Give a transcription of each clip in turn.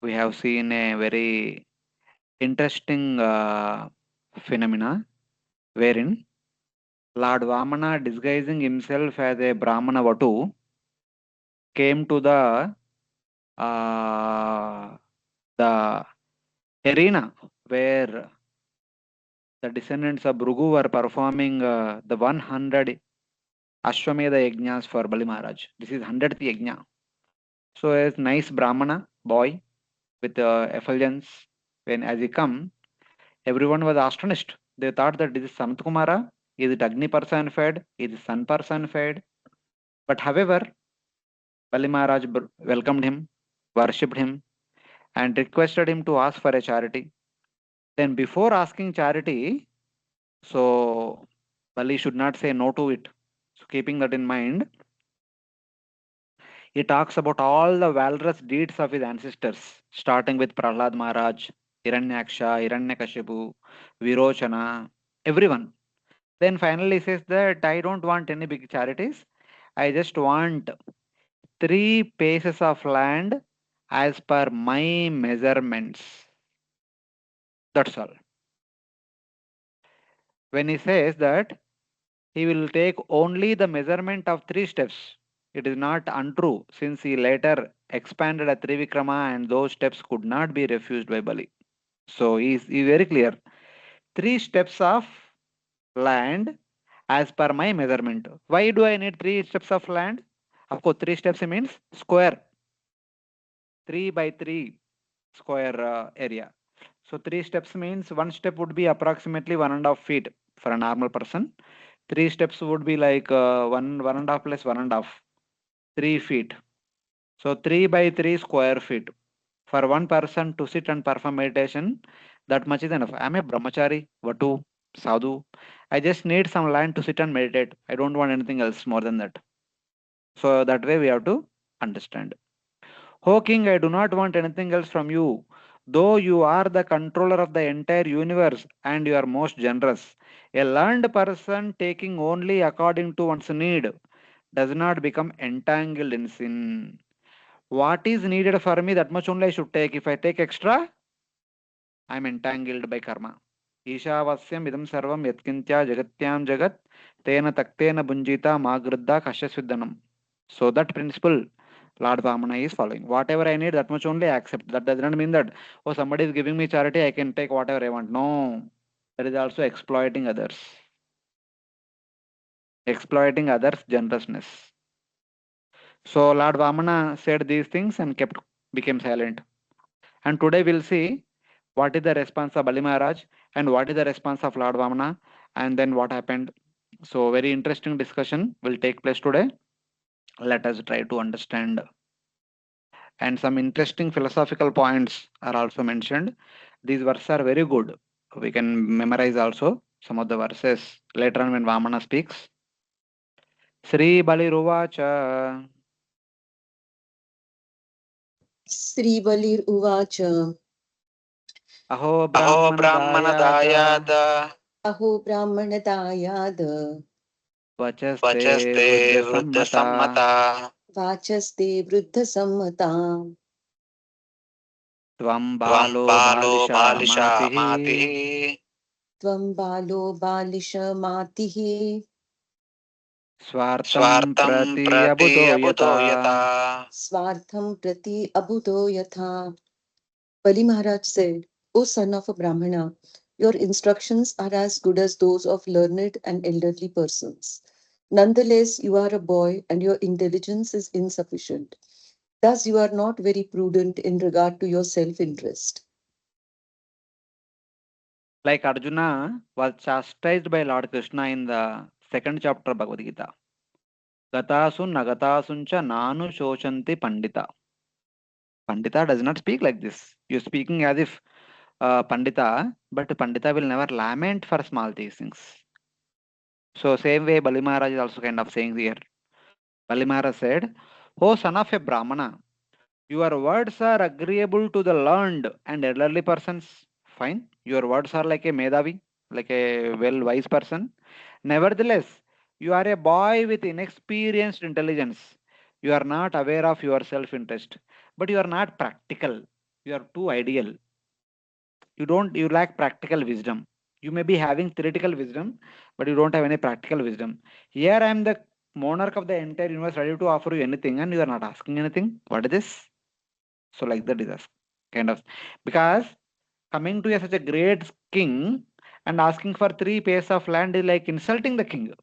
we have seen a very interesting phenomena wherein Lord Vamana, disguising himself as a Brahmana Vatu, came to uh, the arena where the descendants of Bhrigu were performing the 100 Ashwamedha yajnas for Bali Maharaj. This is 100th yajna. So a nice Brahmana boy with effulgence, when as he come, everyone was astonished. They thought that this is Sanat Kumara, is it Agni personified, is it Sun personified? But however, Bali Maharaj welcomed him, worshipped him, and requested him to ask for a charity. Then before asking charity, so Bali should not say no to it. So keeping that in mind, he talks about all the valorous deeds of his ancestors, starting with Prahlad Maharaj, Hiranyaksha, Hiranyakashipu, Virochana, everyone. Then finally says that I don't want any big charities. I just want 3 paces of land as per my measurements. That's all. When he says that he will take only the measurement of 3 steps, it is not untrue since he later expanded a Trivikrama and those steps could not be refused by Bali. So he is very clear. 3 steps of land as per my measurement. Why do I need 3 steps of land? Of course, 3 steps means square, 3 by 3 square area. So 3 steps means one step would be approximately 1.5 feet for a normal person. 3 steps would be like 1.5 plus 1.5, 3 feet. So 3 by 3 square feet for one person to sit and perform meditation. That much is enough. I am a brahmachari, vatu, sadhu. I just need some land to sit and meditate. I don't want anything else more than that. So that way we have to understand. O king, I do not want anything else from you. Though you are the controller of the entire universe and you are most generous, a learned person taking only according to one's need does not become entangled in sin. What is needed for me, that much only I should take. If I take extra, I am entangled by karma. Ishavasyam idam sarvam yatkintya jagatyam jagat tena taktena bunjita magruddha kashyasviddanam. So that principle Lord Vamana is following. Whatever I need, that much only I accept. That does not mean that, oh, somebody is giving me charity, I can take whatever I want. No. That is also exploiting others. Exploiting others' generousness. So Lord Vamana said these things and became silent. And today we'll see what is the response of Bali Maharaj and what is the response of Lord Vamana and then what happened. So very interesting discussion will take place today. Let us try to understand. And some interesting philosophical points are also mentioned. These verses are very good. We can memorize also some of the verses later on when Vamana speaks. Sri Bali Ruvacha Sribalir Uvacha. Aho Aho Brahmana Brahmana Dayada Dayada Aho Brahmanadayad. Vachaste Vachaste Vruddha Vruddha Sammata Sammata Vachaste Vruddha Sammata. Tvam Tvam Balo Balo Balisha Balisha Matihi Matihi Tvam Balo Balisha Matihi. Swartam Swartam Prati Prati Abudo Abudo Yata. Yata. Swartham Prati Abhuto Yatha. Bali Maharaj said, O son of a Brahmana, your instructions are as good as those of learned and elderly persons. Nonetheless, you are a boy and your intelligence is insufficient. Thus, you are not very prudent in regard to your self interest. Like Arjuna was chastised by Lord Krishna in the second chapter of Bhagavad Gita. Gatasun Nagatasuncha Nanu Shoshanti Pandita. Pandita does not speak like this. You're speaking as if Pandita, but Pandita will never lament for small things. So same way Bali Maharaj is also kind of saying here. Bali Maharaj said, O son of a Brahmana, your words are agreeable to the learned and elderly persons. Fine. Your words are like a Medavi, like a well wise person. Nevertheless, you are a boy with inexperienced intelligence. You are not aware of your self interest, but you are not practical. You are too ideal. You lack practical wisdom. You may be having theoretical wisdom, but you don't have any practical wisdom. Here I am the monarch of the entire universe, ready to offer you anything, and you are not asking anything. What is this? So like that is a kind of, because coming to such a great king and asking for 3 pairs of land is like insulting the king.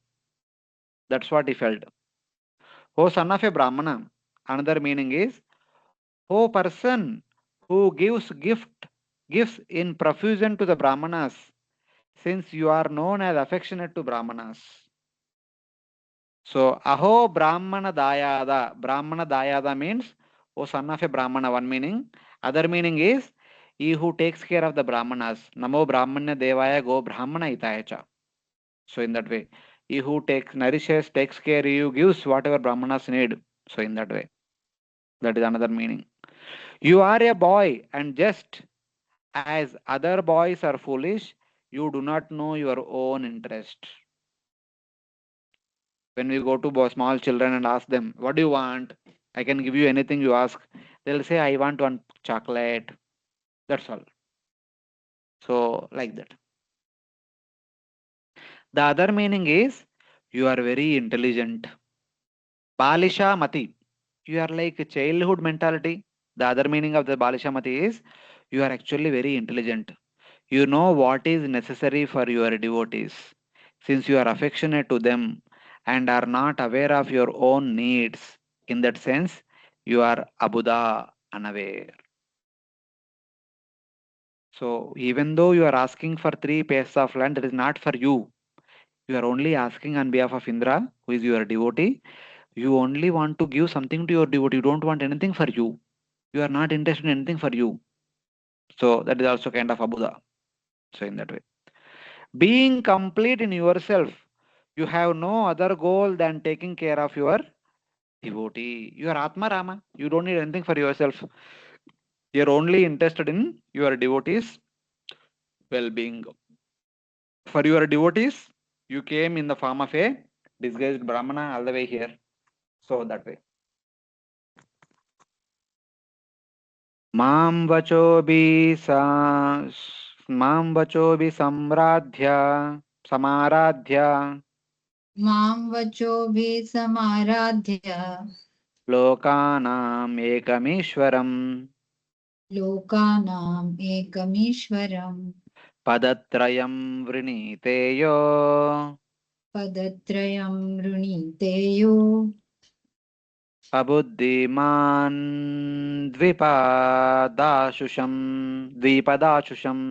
That's what he felt. Oh son of a brahmana, another meaning is, oh person who gives gifts in profusion to the brahmanas, since you are known as affectionate to brahmanas. So aho brahmana dayada. Brahmana dayada means, oh son of a brahmana, one meaning. Other meaning is, he who takes care of the brahmanas. Namo brahmanya devaya go brahmana hitaya cha. So in that way, he who nourishes, takes care, you gives whatever brahmanas need. So in that way, that is another meaning. You are a boy, and just as other boys are foolish, you do not know your own interest. When we go to small children and ask them, what do you want? I can give you anything you ask. They'll say, I want one chocolate. That's all. So, like that. The other meaning is, you are very intelligent. Balisha Mati. You are like a childhood mentality. The other meaning of the Balisha Mati is, you are actually very intelligent. You know what is necessary for your devotees. Since you are affectionate to them and are not aware of your own needs, in that sense, you are Abuddha, unaware. So, even though you are asking for 3 pairs of land, that is not for you. You are only asking on behalf of Indra, who is your devotee. You only want to give something to your devotee. You don't want anything for you. You are not interested in anything for you. So, that is also kind of Abuddha. So, in that way. Being complete in yourself, you have no other goal than taking care of your devotee. You are Atma Rama. You don't need anything for yourself. You are only interested in your devotees' well being. For your devotees, you came in the form of a disguised Brahmana all the way here. So that way. Mam vachobi sa Mam vachobi samaradhya मां वचोभिः समाराध्य लोकानाम् एकमीश्वरम् लोकानाम् एकमीश्वरम् पदत्रयं वृणीतेयो पदत्रयं वृणीतेयो अबुद्धिमान् द्विपदाशुषम् द्विपदाशुषम्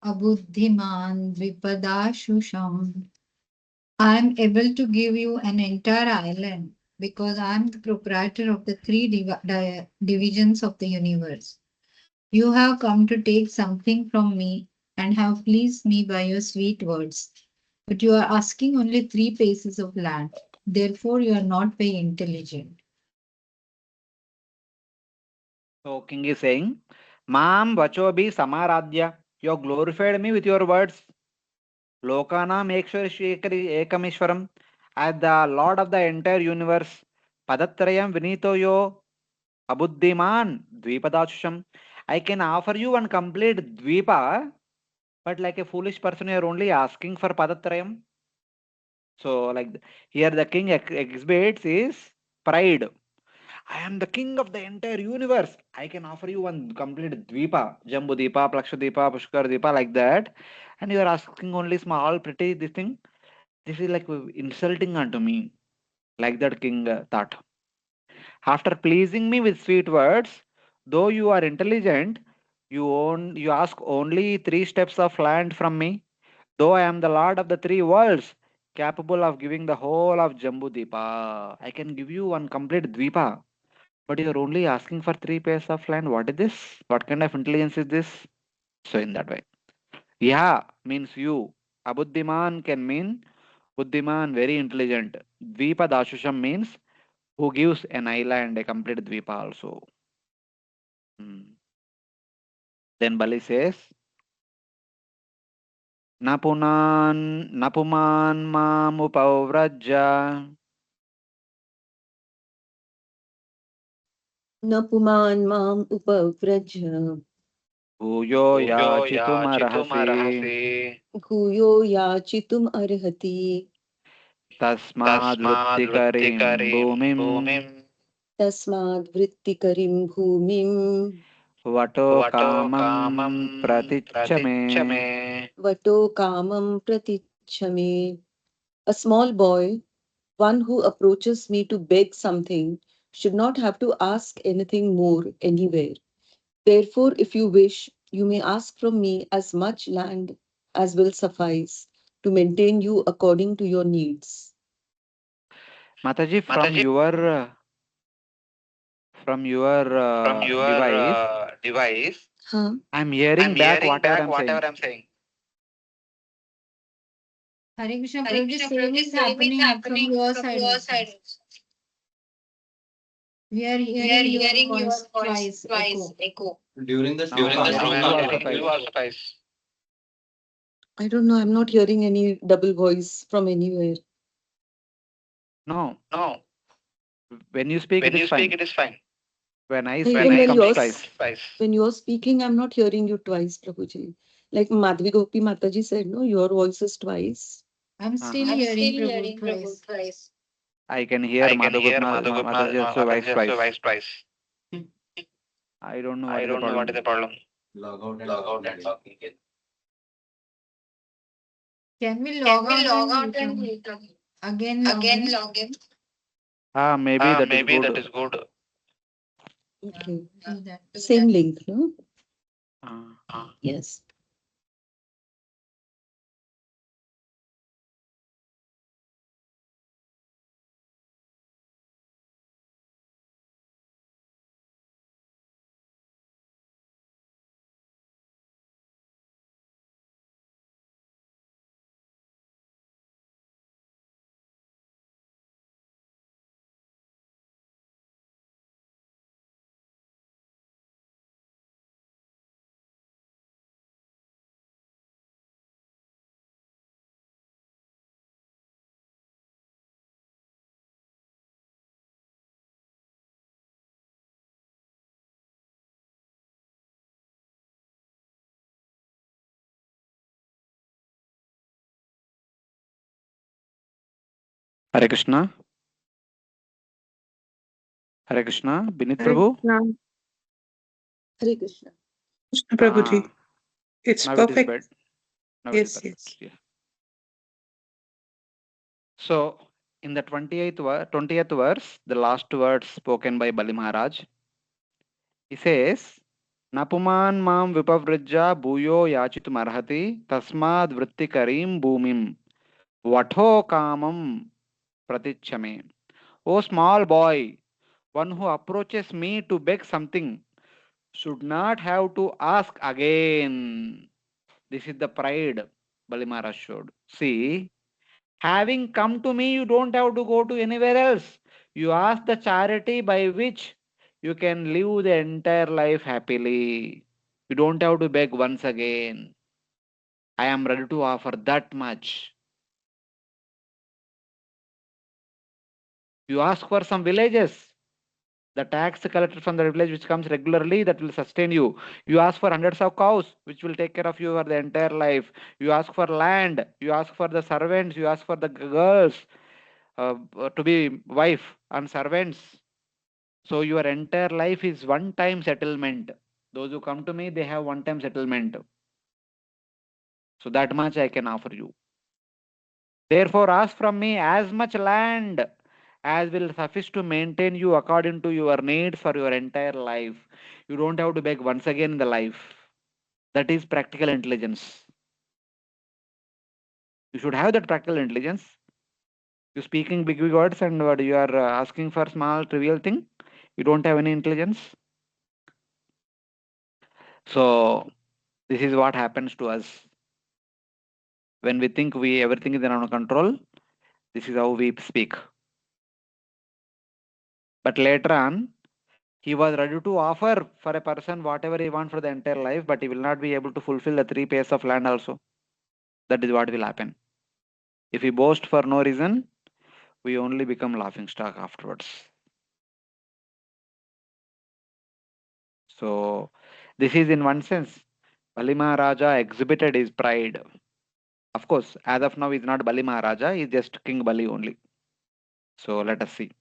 अबुद्धिमान् द्विपदाशुषम्. I am able to give you an entire island because I am the proprietor of the three divisions of the universe. You have come to take something from me and have pleased me by your sweet words. But you are asking only 3 pieces of land. Therefore, you are not very intelligent. So King is saying, Mam Vachobi Samaradhya. You have glorified me with your words. Lokanam Ekamishwaram. As the Lord of the entire universe. Padatrayam Vinito Abuddhiman Dvipadacham. I can offer you one complete Dvipa, but like a foolish person, you are only asking for Padatrayam. So, here the king exhibits is pride. I am the king of the entire universe. I can offer you one complete Dvipa, Jambu Deepa, Plaksha Deepa, Pushkar Deepa, like that. And you are asking only small, pretty this thing. This is like insulting unto me. Like that king thought. After pleasing me with sweet words, though you are intelligent, you ask only 3 steps of land from me. Though I am the lord of the 3 worlds, capable of giving the whole of Jambudipa, I can give you one complete Dvipa. But you are only asking for 3 pairs of land. What is this? What kind of intelligence is this? So in that way. Yeah means you. Abuddhiman can mean Buddhiman, very intelligent. Dvipa Dashusham means who gives an island, a complete Dvipa also. Hmm. Then Bali says, Napuman Mamupavraja. न पुमान् माम् उपव्रज भूयो याचितुमर्हसि भूयो याचितुम् अर्हति तस्माद्वृत्तिकरीं भूमिं तस्माद् वृत्तिकरीं भूमिं वटो कामं प्रतीच्छ मे. वटो कामं प्रतीच्छ मे. A small boy, one who approaches me to beg something, should not have to ask anything more anywhere. Therefore, if you wish, you may ask from me as much land as will suffice to maintain you according to your needs. Mataji, from your device, Huh? I'm hearing back whatever I'm saying. Hare Krishna Prabhuji, same is happening from your side also. We are hearing your voice twice echo. During the Now I'm hearing you also twice. I don't know. I'm not hearing any double voice from anywhere. No, when you speak, it is fine. When I speak, Even it when comes you're twice. when you're speaking, I'm not hearing you twice, Prabhuji. Like Madhvi Gopi Mataji said, no, your voice is twice. I'm still hearing Prabhu twice. I can hear Mataji also voice twice. I don't know what is the problem. log out and log in again. Can we log out and again log in? Maybe that is good. Okay. Do that. Same link, no? Ah. Yes. Hare Krishna. Hare Krishna. Binit Prabhu. Hare Krishna. Krishna Prabhuji. It's Now perfect. it is bad. Now it is Yes, perfect. yes. Yeah. So in the 20th verse, the last word spoken by Bali Maharaj, he says, Napuman mam vipavrijja bhuyo yachitum arhati tasmad vrittikarim bhumim vatho kamam pratichame. O small boy, one who approaches me to beg something should not have to ask again. This is the pride Bali Maharaj showed. See, having come to me, you don't have to go to anywhere else. You ask the charity by which you can live the entire life happily. You don't have to beg once again. I am ready to offer that much. You ask for some villages. The tax collected from the village which comes regularly, that will sustain you. You ask for hundreds of cows which will take care of you for the entire life. You ask for land. You ask for the servants. You ask for the girls to be wife and servants. So your entire life is one time settlement. Those who come to me, they have one time settlement. So that much I can offer you. Therefore ask from me as much land as will suffice to maintain you according to your needs for your entire life. You don't have to beg once again in the life. That is practical intelligence. You should have that practical intelligence. You speaking big words and what you are asking for small trivial thing. You don't have any intelligence. So this is what happens to us when we think everything is in our control. This is how we speak. But later on, he was ready to offer for a person whatever he wants for the entire life, but he will not be able to fulfill the 3 pairs of land also. That is what will happen. If we boast for no reason, we only become laughing stock afterwards. So this is in one sense, Bali Maharaja exhibited his pride. Of course, as of now, he's not Bali Maharaja, he's just King Bali only. So let us see.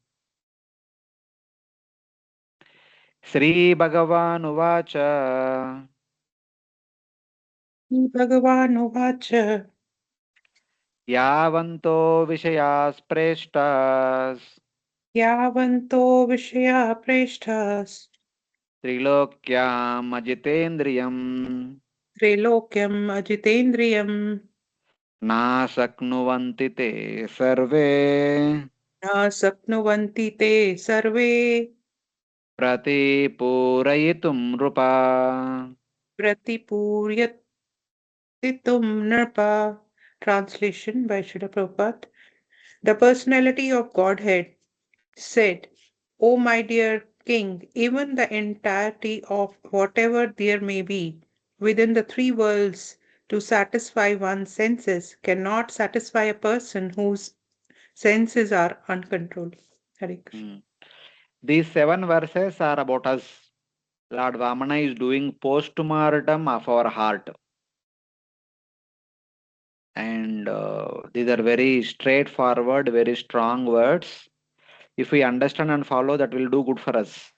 Sri Bhagavan Uvacha Bhagavan Yavanto Vishayas Preshtas Yavanto Vishaya Preshtas Trilokyam Ajitendriyam Trilokyam Ajitendriyam Nasaknuvanti te sarve Na Saknuvanti Te Sarve Pratipurayitum Rupa. Pratipuryatitum Nrpa. Translation by Srila Prabhupada. The personality of Godhead said, O my dear king, even the entirety of whatever there may be within the three worlds to satisfy one's senses cannot satisfy a person whose senses are uncontrolled. Hare Krishna. Hmm. These 7 verses are about us. Lord Vamana is doing post-mortem of our heart. And these are very straightforward, very strong words. If we understand and follow, that will do good for us.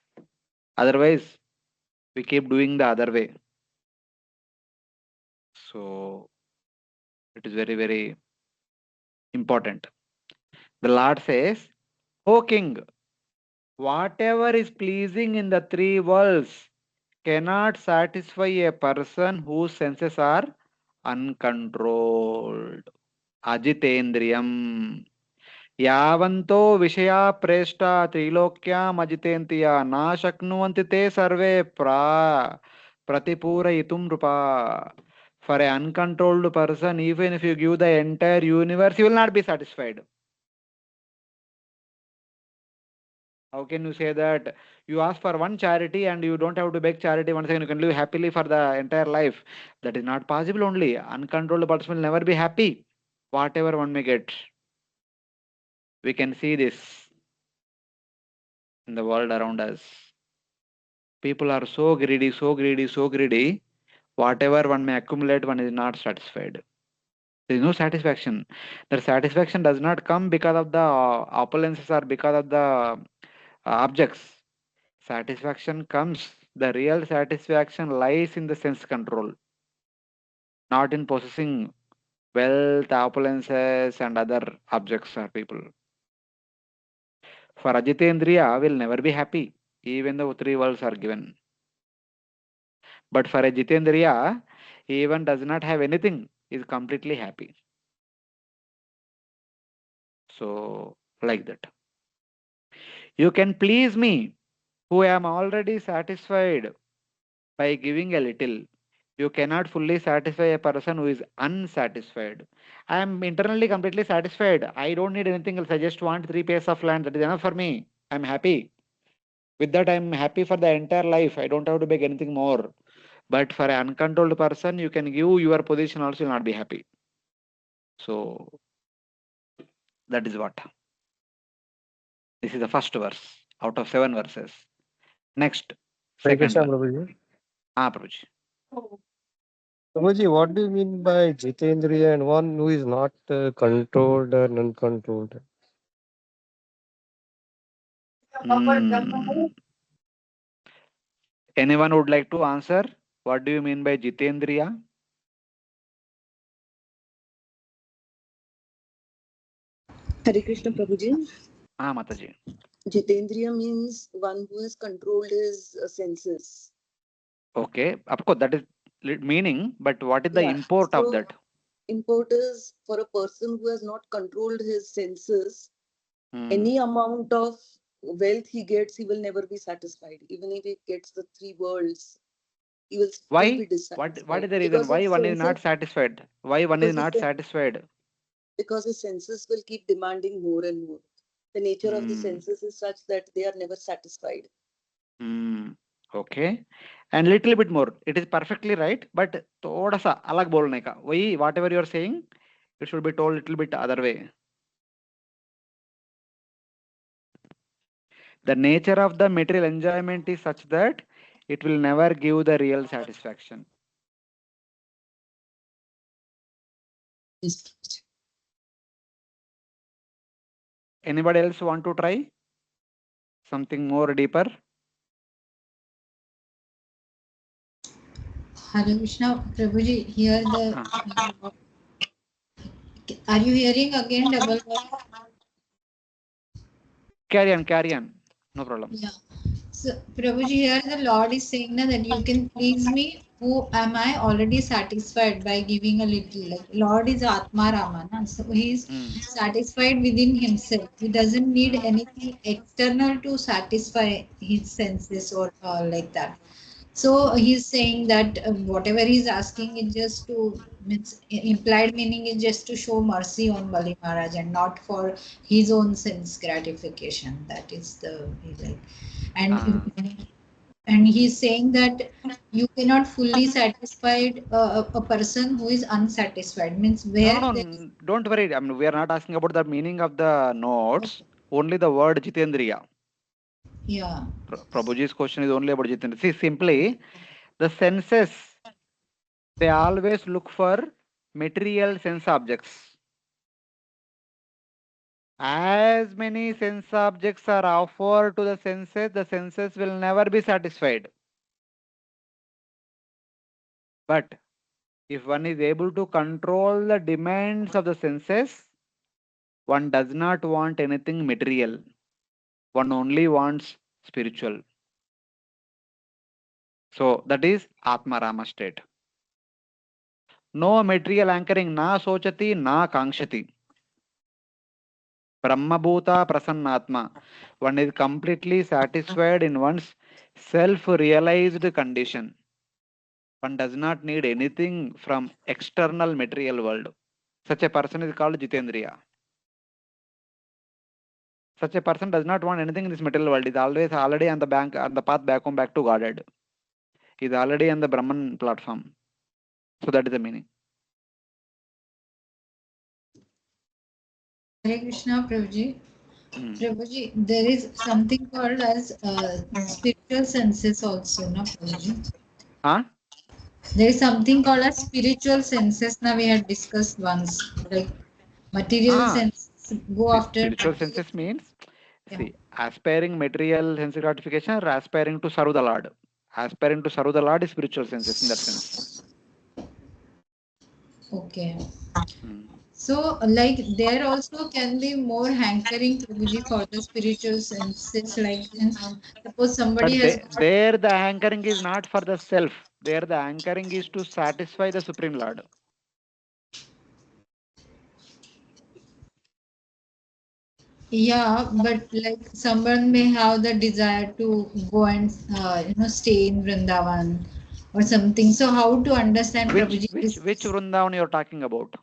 Otherwise, we keep doing the other way. So it is very, very important. The Lord says, O king, whatever is pleasing in the three worlds cannot satisfy a person whose senses are uncontrolled. Ajitendriyam. यावन्तो विषया प्रेष्टा त्रिलोक्याम् अजितेन्तिया न शक्नुवन्ति ते सर्वे प्रतिपूरयितुं नृपा. For an uncontrolled person, even if you give the entire universe, he will not be satisfied. How can you say that you ask for one charity and you don't have to beg charity once again? You can live happily for the entire life. That is not possible only. Uncontrolled person will never be happy. Whatever one may get. We can see this in the world around us. People are so greedy, so greedy, so greedy. Whatever one may accumulate, one is not satisfied. There is no satisfaction. The satisfaction does not come because of the opulences or because of the objects. Satisfaction comes, the real satisfaction lies in the sense control, not in possessing wealth, opulences, and other objects or people. For Ajitendriya will never be happy, even though three worlds are given. But for a Jitendriya, he even does not have anything, is completely happy. So, like that. You can please me, who am already satisfied by giving a little. You cannot fully satisfy a person who is unsatisfied. I am internally completely satisfied. I don't need anything else. I just want 3 pairs of land. That is enough for me. I'm happy. With that, I'm happy for the entire life. I don't have to beg anything more. But for an uncontrolled person, you can give your position also, will not be happy. So that is what. This is the first verse out of 7 verses. Next, Hare second Krishna, one. Prabhuji. Prabhuji. Prabhuji, what do you mean by Jitendriya and one who is not controlled and uncontrolled? Hmm. Anyone would like to answer? What do you mean by Jitendriya? Hare Krishna Prabhuji. Mataji. Jitendriya means one who has controlled his senses. Okay, of course, that is meaning, but what is the Yeah. import of So that? import is for a person who has not controlled his senses, Hmm. any amount of wealth he gets, he will never be satisfied. Even if he gets the three worlds, he will still be Why? dissatisfied. What is the reason? Because Why his one is not senses, satisfied? Why one is because his, not satisfied? because his senses will keep demanding more and more. The nature of the Hmm. senses is such that they are never satisfied. Hmm. Okay. And little bit more. It is perfectly right, but thoda sa alag bolne ka. Why whatever you are saying, it should be told little bit other way. The nature of the material enjoyment is such that it will never give the real satisfaction. Yes. Anybody else want to try something more deeper? Hare Krishna, Prabhuji, here the. Ah. Are you hearing again double voice? Carry on. No problem. Yeah. So, Prabhuji, here the Lord is saying na, that you can please me. Who am I already satisfied by giving a little? Like Lord is Atma Ramana, so he is Hmm. satisfied within himself. He doesn't need Hmm. anything external to satisfy his senses or like that. So he's saying that whatever he's asking is just to means implied meaning is just to show mercy on Bali Maharaj and not for his own sense gratification. That is the like, Ah. and he's saying that you cannot fully satisfied a person who is unsatisfied means where No, there is don't worry. I mean, we are not asking about the meaning of the notes. Only the word Jitendriya. yeah Prabhuji's question is only about Jitendriya. See, simply the senses, they always look for material sense objects. As many sense objects are offered to the senses will never be satisfied. But if one is able to control the demands of the senses, one does not want anything material. One only wants spiritual. So that is Atma Rama state. No material anchoring, na sochati, na kankshati. Brahmabhuta Prasannatma. One is completely satisfied in one's self-realized condition. One does not need anything from external material world. Such a person is called Jitendriya. Such a person does not want anything in this material world. Is always already on the path back home, back to Godhead. Is already on the Brahman platform. So that is the meaning. Hare Krishna Prabhuji. Hmm. Prabhuji, there is something called as spiritual senses also, no Prabhuji? Huh? There is something called as spiritual senses. Now we had discussed once, like material Ah, senses go see, after spiritual material. senses means, Yeah. see, aspiring material sense gratification or aspiring to serve the Lord. Aspiring to serve the Lord is spiritual senses in that sense. Okay. Hmm. So, like there also can be more hankering Prabhuji for the spiritual senses. Like, suppose somebody But has got. there the anchoring is not for the self. There the anchoring is to satisfy the Supreme Lord. Yeah, but like someone may have the desire to go and stay in Vrindavan or something. So how to understand Which Prabhuji which which this Vrindavan you are talking about?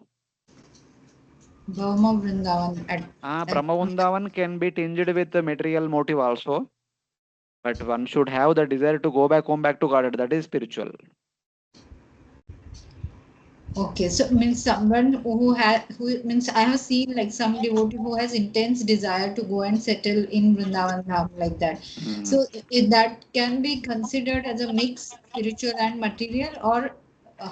Bhavama Vrindavan at Brahma Vrindavan can be tinged with the material motive also. But one should have the desire to go back home, back to God. That is spiritual. okay. So means someone who means I have seen like some devotee who has intense desire to go and settle in Vrindavan Dham like that. Hmm. So that can be considered as a mix spiritual and material or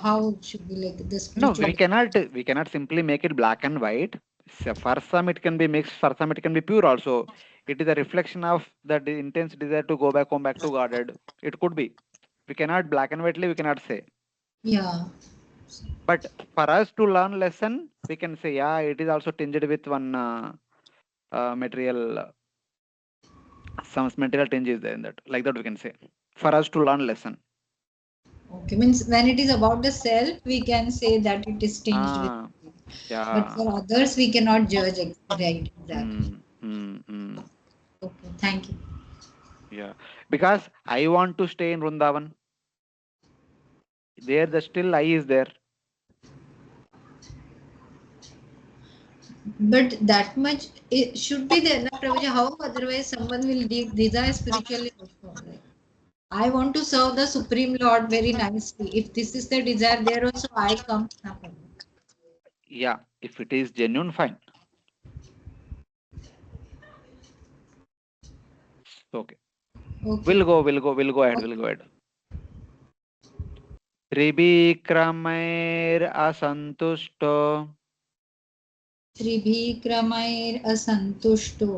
how it should be like the No, spiritual. we cannot simply make it black and white. So for some it can be mixed, for some it can be pure also. It is a reflection of that intense desire to go back home, back to Godhead. It could be. We cannot black and whitely we cannot say. Yeah. But for us to learn lesson, we can say, yeah, it is also tinged with one material, some material tinge is there in that. Like that we can say. For us to learn lesson. Okay, means when it is about the self, we can say that it is tinged with, Ah, but yeah. for others, we cannot judge right exactly. Mm. Okay, thank you. Yeah. Because I want to stay in Vrindavan. There, the still I is there. But that much it should be there, na Prabhuji? How otherwise someone will desire spiritually also? Like, I want to serve the Supreme Lord very nicely. If this is the desire, there also I come. Na Prabhuji. Yeah. If it is genuine, fine. Okay. Okay. We'll go ahead. त्रिभिक्रमैरसन्तुष्टो त्रिभिक्रमैरसन्तुष्टो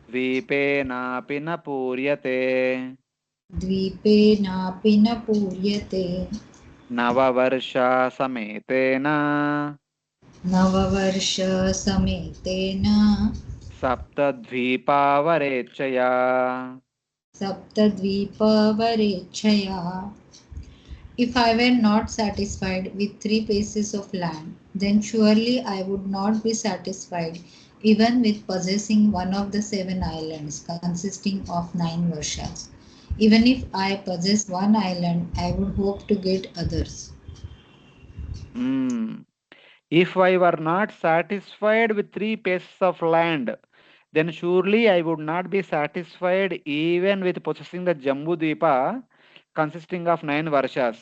द्वीपेनापि न पूर्यते द्वीपेनापि न पूर्यते नववर्षसमेतेन नववर्षसमेतेन सप्तद्वीपावरेच्छया सप्तद्वीपवरेच्छया. If I were not satisfied with 3 pieces of land, then surely I would not be satisfied even with possessing one of the 7 islands consisting of 9 varshas. Even if I possess one island, I would hope to get others. If I were not satisfied with 3 pieces of land, then surely I would not be satisfied even with possessing the Jambu Dvipa consisting of 9 varshas.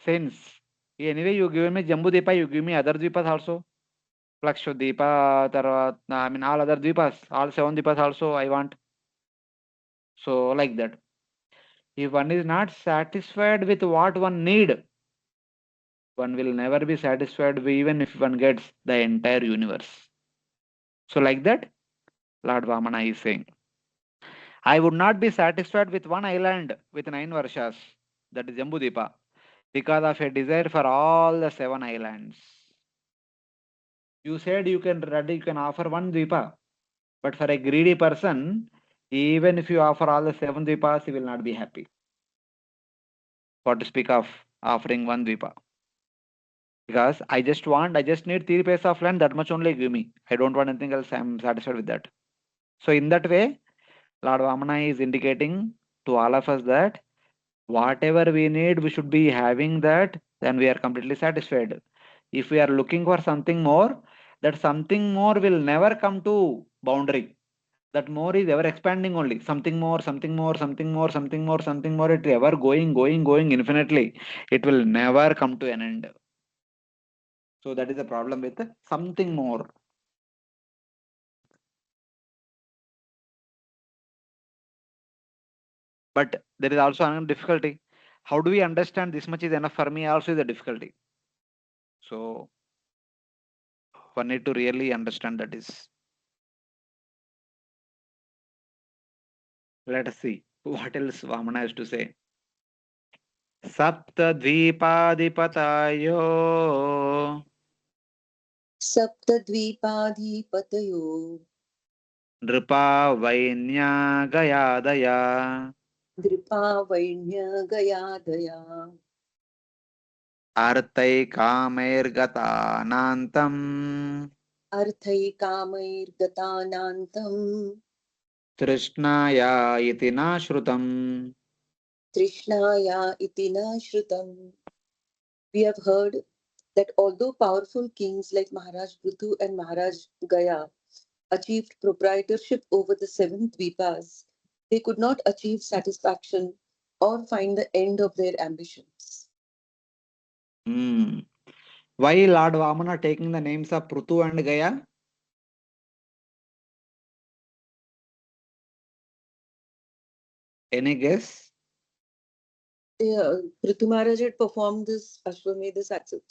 Since anyway you give me Jambu Dvipa, you give me other Dvipas also. Plaksha Dvipa, I mean all other Dvipas, all 7 Dvipas also I want. So like that. If one is not satisfied with what one need, one will never be satisfied even if one gets the entire universe. So like that, Lord Vamana is saying, I would not be satisfied with one island with 9 varshas, that is Jambudipa, because of a desire for all the 7 islands. You said you can offer one Dvipa, but for a greedy person, even if you offer all the 7 Dvipas, he will not be happy. What to speak of offering one Dvipa? Because I just need 3 pieces of land, that much only give me. I don't want anything else. I'm satisfied with that. So in that way, Lord Vamana is indicating to all of us that whatever we need, we should be having that, then we are completely satisfied. If we are looking for something more, that something more will never come to boundary. That more is ever expanding only. Something more, something more, something more, something more, something more. It ever going infinitely. It will never come to an end. So that is the problem with something more. But there is also another difficulty. How do we understand this much is enough for me? Also is a difficulty. So one need to really understand that is. Let us see what else Vamana has to say. Saptadvipādipatayo Saptadvipādhipatayo nripa vainyagayadaya Dripavainya Gayadaya artai kamergatanantam Arthai Kamair Gatanantam trishnaya iti nashrutam. Trishnaya Itina Shrutam. We have heard that although powerful kings like Maharaj Prithu and Maharaj Gaya achieved proprietorship over the 7 Dvipas, they could not achieve satisfaction or find the end of their ambitions. Why Lord Vamana taking the names of Prithu and Gaya? Any guess? Prithu Maharaj had performed this Ashwamedha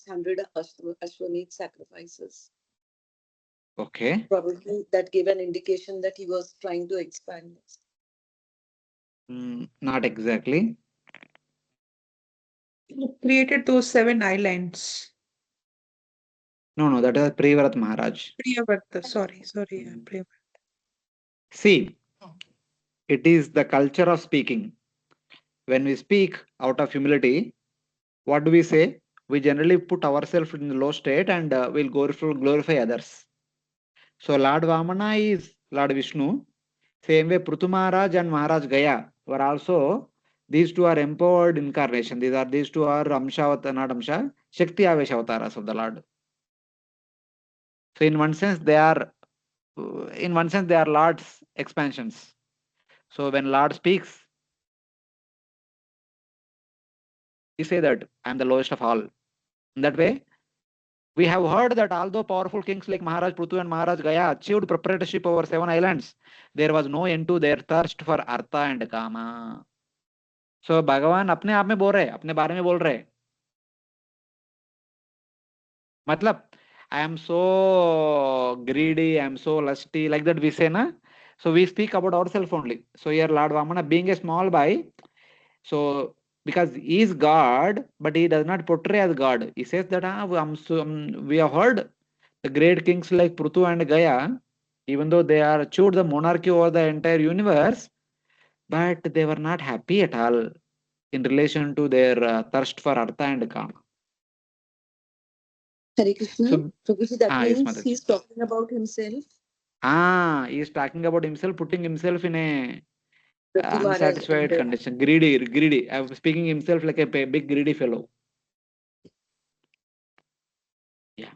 100 Ashwamedh sacrifices. Okay. Probably that gave an indication that he was trying to expand. Not exactly. Created those 7 islands. No, that is Priyavrat Maharaj. Priyavrata, sorry, Priyavrata. See, it is the culture of speaking. When we speak out of humility, what do we say? We generally put ourselves in the low state and we'll glorify others. So Lord Vamana is Lord Vishnu. Same way Prithu Maharaj and Maharaj Gaya were also, these two are empowered incarnation. These two are Shakti Avesh avatars of the Lord. So in one sense they are Lord's expansions. So when Lord speaks, he say that I am the lowest of all. In that way, we have heard that although powerful kings like Maharaj Prithu and Maharaj Gaya achieved proprietorship over 7 islands, there was no end to their thirst for artha and kama. So भगवान अपने आप में बोल रहे, अपने बारे में बोल रहे, Matlab, I am so greedy, I am so lusty, like that we say, na? So we speak about ourselves only. So here Lord Vamana being a small boy, so because he is God, but he does not portray as God. He says that we have heard the great kings like Prutu and Gaya, even though they are achieved the monarchy over the entire universe, but they were not happy at all in relation to their thirst for Artha and Kama. Hare Krishna. So, Prabhuji, that yes, means Mataji. he's talking about himself. He is talking about himself, putting himself in a Prithu Maharaj unsatisfied and condition, greedy. I'm speaking himself like a big greedy fellow. Yeah.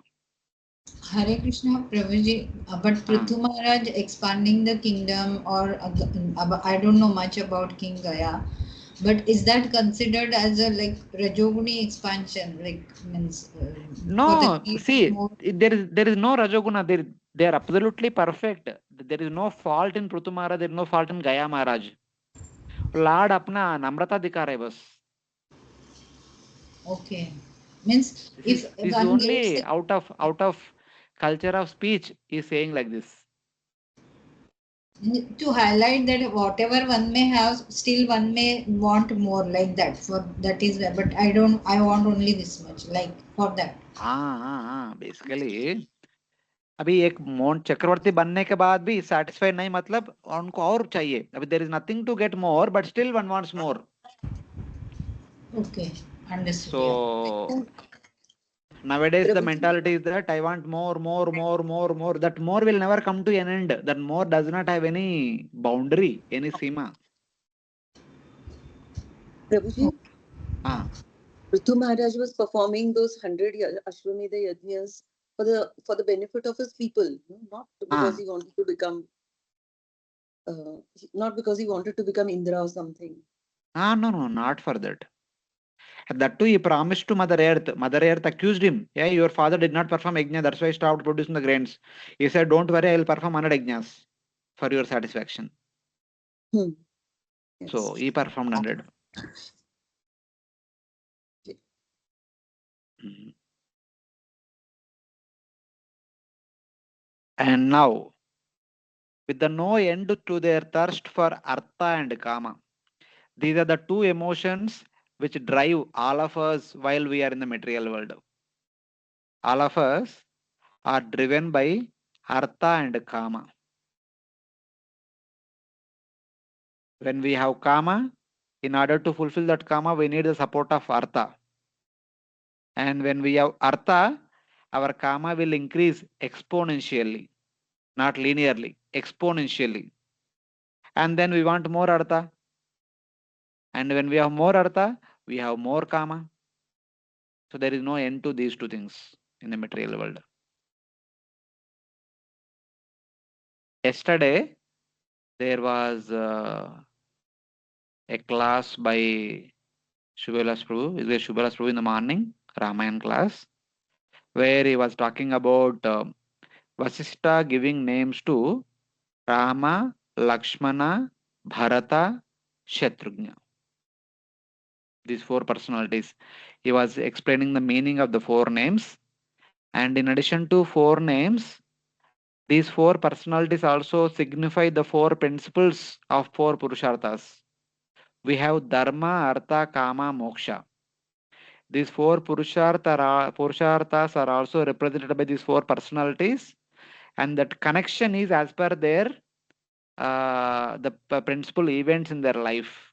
Hare Krishna, Prabhuji, but Prithu Maharaj expanding the kingdom, or I don't know much about King Gaya, but is that considered as a like Rajoguni expansion? Like means for the No, need see, more. there is no Rajoguna. They are absolutely perfect. There is no fault in Prutu Maharaj. There is no fault in Gaya Maharaj. Lord अपना नम्रता दिखा रहे बस. Okay, means if This is one gets only the, out of culture of speech. He is saying like this. to highlight that whatever one may have, still one may want more, like that. For that is, but I want only this much, like for that. Basically अभी एक मोन चक्रवर्ती बनने के बाद भी satisfied नहीं, मतलब उनको और चाहिए. अभी there is nothing to get more, but still one wants more. Okay, understood. Yeah. So nowadays the Prabhuji, mentality is that I want more. That more will never come to an end. That more does not have any boundary, any sima. Prabhuji, Ah, Prithu Maharaj was performing those 100 Ashwamedha yajnas for the benefit of his people, no? Not because ah, he wanted to become, not because he wanted to become Indra or something. no, not for that. That too, he promised to Mother Earth. Mother Earth accused him. Yeah, your father did not perform yajna. That's why he stopped producing the grains. He said, "Don't worry, I will perform 100 yajnas for your satisfaction." Hmm. So Yes. he performed 100. Mhm. And now, with the no end to their thirst for Artha and Kama, these are the two emotions which drive all of us while we are in the material world. All of us are driven by Artha and Kama. When we have Kama, in order to fulfill that Kama, we need the support of Artha. And when we have Artha, our Kama will increase exponentially, not linearly, exponentially. And then we want more Artha. And when we have more Artha, we have more Kama. So there is no end to these two things in the material world. Yesterday, there was a class by Shubhalas Prabhu. Is there Shubhalas Prabhu in the morning, Ramayan class, where he was talking about Vasishta giving names to Rama, Lakshmana, Bharata, Shatrugna. These four personalities. He was explaining the meaning of the four names. And in addition to four names, these four personalities also signify the four principles of four Purusharthas. We have Dharma, Artha, Kama, Moksha. These four Purusharthas are also represented by these four personalities, and that connection is as per their the principal events in their life.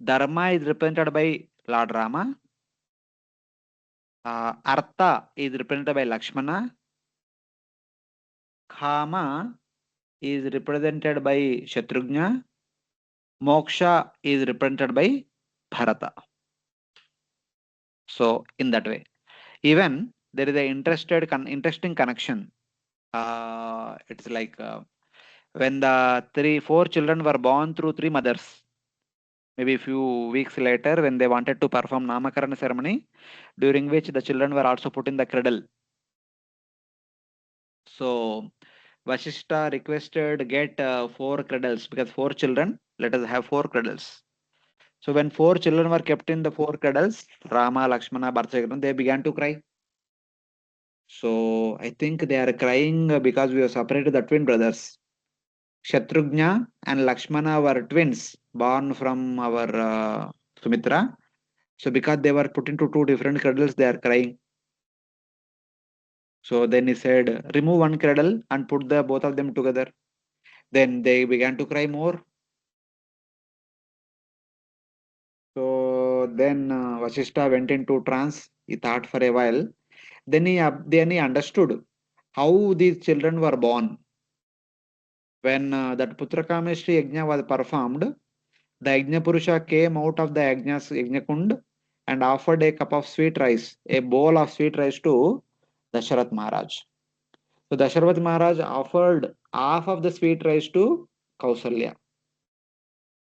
Dharma is represented by Lord Rama. Artha is represented by Lakshmana. Kama is represented by Shatrugna. Moksha is represented by Bharata. So in that way, even there is a interesting connection. It's like when the four children were born through three mothers. Maybe a few weeks later, when they wanted to perform Namakarana ceremony, during which the children were also put in the cradle. So Vashishta requested get four cradles because four children. Let us have four cradles. So when 4 children were kept in the 4 cradles, Rama, Lakshmana, Bharata, they began to cry. So I think they are crying because we have separated the twin brothers. Shatrugna and Lakshmana were twins born from our Sumitra. So because they were put into 2 different cradles, they are crying. So then he said, remove one cradle and put the both of them together. Then they began to cry more. So then Vasishta went into trance. He thought for a while. Then he understood how these children were born. When that Putrakameshri Yajna was performed, the Yajna Purusha came out of the Yajna Kund and offered a cup of sweet rice, a bowl of sweet rice to Dasharath Maharaj. So Dasharath Maharaj offered half of the sweet rice to Kausalya.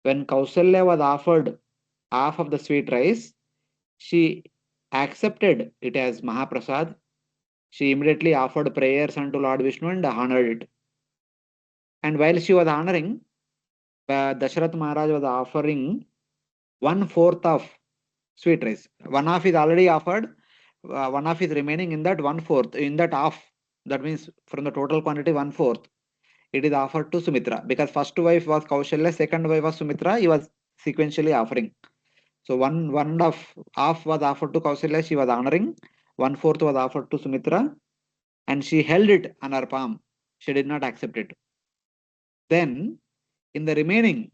When Kausalya was offered half of the sweet rice, she accepted it as Mahaprasad. She immediately offered prayers unto Lord Vishnu and honored it. And while she was honoring, Dasharath Maharaj was offering 1/4 of sweet rice. One half is already offered, one half is remaining in that 1/4, in that half. That means from the total quantity, 1/4. It is offered to Sumitra because first wife was Kaushalya, second wife was Sumitra. He was sequentially offering. So one and half was offered to Kausalya, she was honoring. 1/4 was offered to Sumitra, and she held it on her palm. She did not accept it. Then in the remaining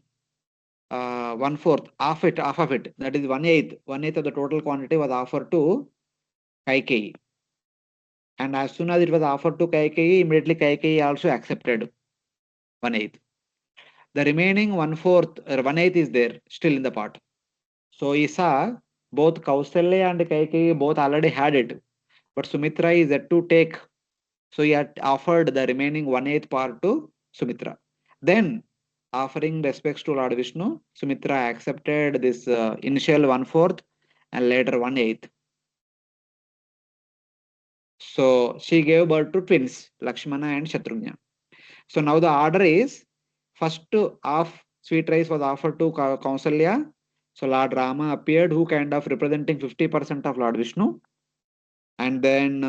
1/4, half of it, that is 1/8 of the total quantity was offered to Kaikeyi. And as soon as it was offered to Kaikeyi, immediately Kaikeyi also accepted 1/8. The remaining 1/4 or 1/8 is there still in the pot. So he saw both Kausalya and Kaikeyi both already had it, but Sumitra is yet to take. So he had offered the remaining 1/8 part to Sumitra. Then, offering respects to Lord Vishnu, Sumitra accepted this initial 1/4 and later 1/8. So she gave birth to twins, Lakshmana and Shatrugna. So now the order is first half sweet rice was offered to Kausalya. So Lord Rama appeared, who kind of representing 50% of Lord Vishnu. And then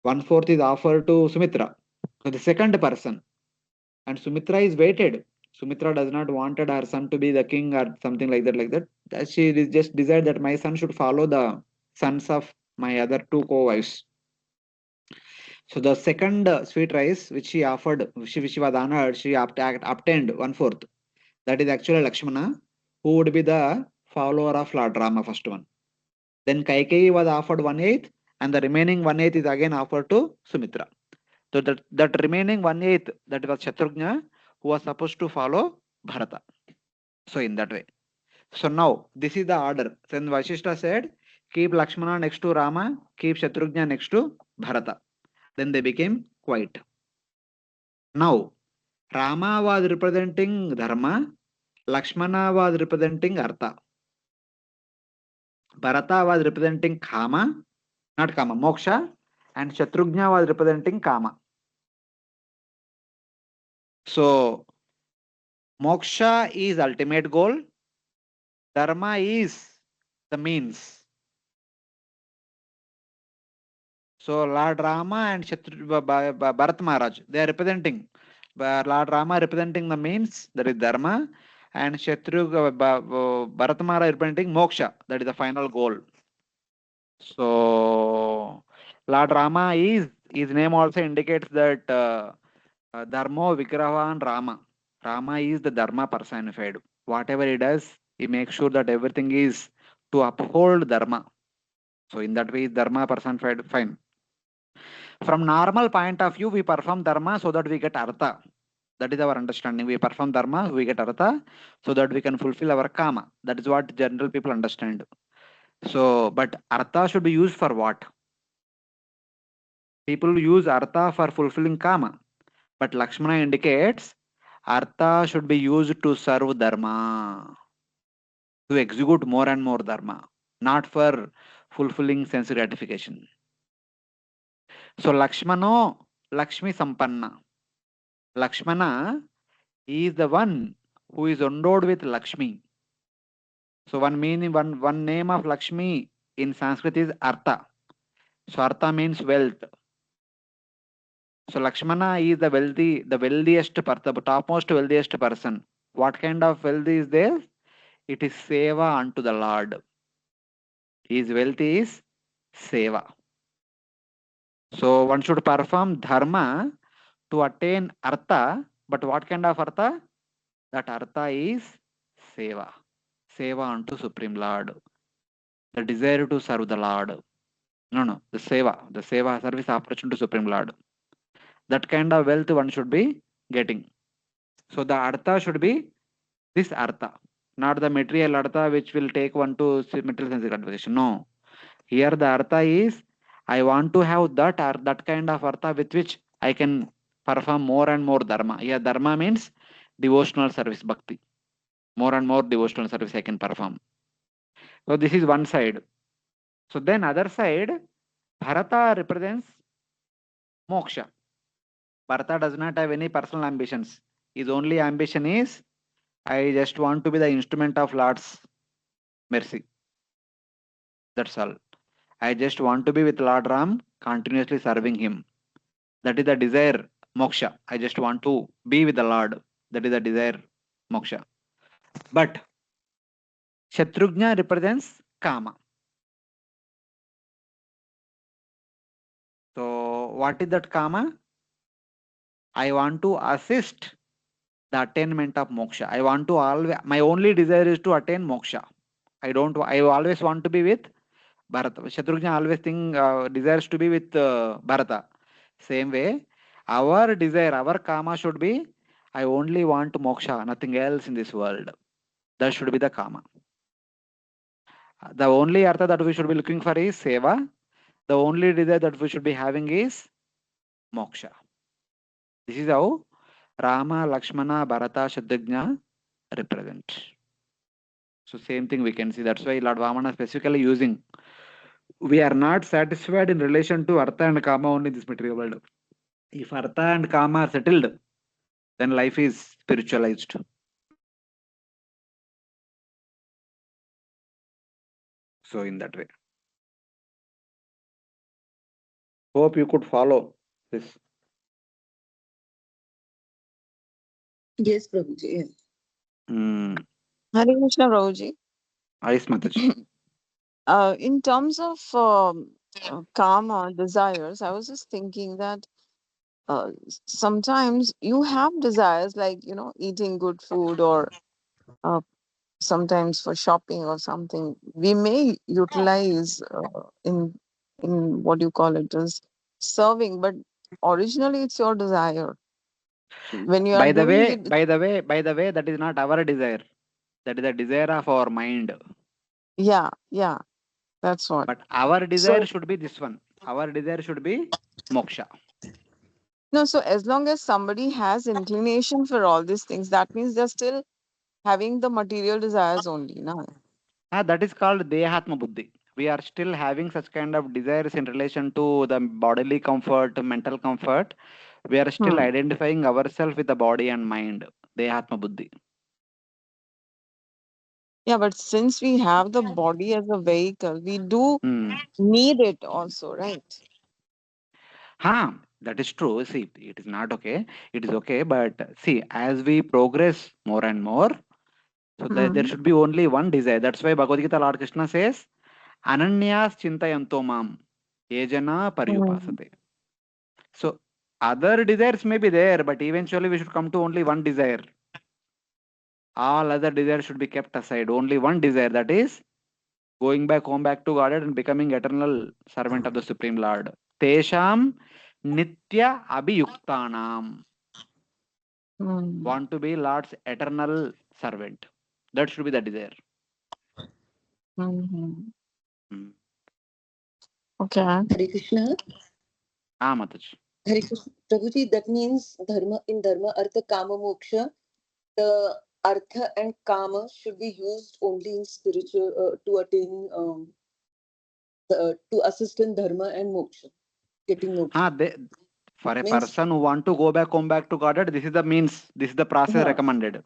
1/4 is offered to Sumitra. So the second person. And Sumitra is waited. Sumitra does not wanted her son to be the king or something like that, like that. She just desired that my son should follow the sons of my other 2 co-wives. So the second sweet rice which she offered, which she was honored, she obtained 1/4. That is actually Lakshmana, who would be the follower of Lord Rama, first one. Then Kaikeyi was offered 1/8, and the remaining 1/8 is again offered to Sumitra. So that remaining 1/8, that was Shatrugna, who was supposed to follow Bharata. So in that way. So now this is the order. Then Vasishta said, keep Lakshmana next to Rama, keep Shatrugna next to Bharata. Then they became quiet. Now Rama was representing Dharma, Lakshmana was representing Artha, Bharata was representing Kama, not Kama, Moksha, and Shatrugna was representing Kama. So Moksha is ultimate goal, Dharma is the means. So Lord Rama and Bharat Maharaj, they are representing. Lord Rama representing the means, that is Dharma, and Bharat Maharaj representing Moksha, that is the final goal. So Lord Rama is, his name also indicates that Dharma Vigrahan Rama. Rama is the Dharma personified. Whatever he does, he makes sure that everything is to uphold Dharma. So in that way, Dharma personified, fine. From normal point of view, we perform Dharma so that we get Artha. That is our understanding. We perform Dharma, we get Artha, so that we can fulfill our Kama. That is what general people understand. So, but Artha should be used for what? People use Artha for fulfilling Kama. But Lakshmana indicates Artha should be used to serve Dharma, to execute more and more Dharma, not for fulfilling sense gratification. So Lakshmano, Lakshmi Sampanna. Lakshmana is the one who is endowed with Lakshmi. So one meaning, one name of Lakshmi in Sanskrit is Artha. So Artha means wealth. So Lakshmana is the wealthiest person, the topmost wealthiest person. What kind of wealth is there? It is seva unto the Lord. His wealth is seva. So one should perform dharma to attain artha, but what kind of artha? That artha is seva. Seva unto Supreme Lord. The desire to serve the Lord. No, the seva service operation to Supreme Lord. That kind of wealth one should be getting. So the artha should be this artha, not the material artha which will take one to material sense gratification. No, here the artha is I want to have that kind of artha with which I can perform more and more dharma. Here dharma means devotional service, bhakti. More and more devotional service I can perform. So this is one side. So then other side, Bharata represents moksha. Bharata does not have any personal ambitions. His only ambition is I just want to be the instrument of Lord's mercy. That's all. I just want to be with Lord Ram, continuously serving him. That is the desire, moksha. I just want to be with the Lord. That is the desire, moksha. But Shatrugna represents kama. So what is that kama? I want to assist the attainment of moksha. I want to always, my only desire is to attain moksha. I always want to be with Bharata. Shatrugna always desires to be with Bharata. Same way, our desire, our kama should be, I only want moksha, nothing else in this world. That should be the kama. The only artha that we should be looking for is seva. The only desire that we should be having is moksha. This is how Rama, Lakshmana, Bharata, Shatrugna represent. So same thing we can see. That's why Lord Vamana specifically using. We are not satisfied in relation to artha and kama only in this material world. If artha and kama are settled, then life is spiritualized. So in that way. Hope you could follow this. Yes, Prabhuji. Hmm. Hare Krishna, Prabhuji. Ice Mataji. In terms of karma, desires, I was just thinking that sometimes you have desires like, eating good food or uh, sometimes for shopping or something. We may utilize in what you call it as serving, but originally it's your desire. When you are By the doing way, it, that is not our desire. That is the desire of our mind. yeah, that's what. But our desire So, should be this one. Our desire should be moksha. no, so as long as somebody has inclination for all these things, that means they're still having the material desires only, no? That is called Dehatma Buddhi. We are still having such kind of desires in relation to the bodily comfort, mental comfort. We are still Hmm. identifying ourselves with the body and mind. Dehatma Buddhi. Yeah, but since we have the body as a vehicle, we do Hmm. need it also, right? That is true. See, it is not okay. It is okay, but see, as we progress more and more, so there Hmm. should be only one desire. That's why Bhagavad Gita Lord Krishna says, Ananyas chintayanto mam, yejana Hmm. paryupasate. So other desires may be there, but eventually we should come to only one desire. All other desires should be kept aside. Only one desire, that is going back home back to Godhead and becoming eternal servant of the Supreme Lord. Tesham nitya abhiyuktanam. Hmm. Want to be Lord's eternal servant. That should be the desire. Hmm. Hmm. Okay. Hare Krishna. Mataji. Hare Krishna. Prabhuji, that means dharma in dharma, artha, kama, moksha. The artha and kama should be used only in spiritual to attain to assist in dharma and moksha, getting moksha. For a Means, person who want to go back home back to Godhead, this is the means, this is the process huh, recommended.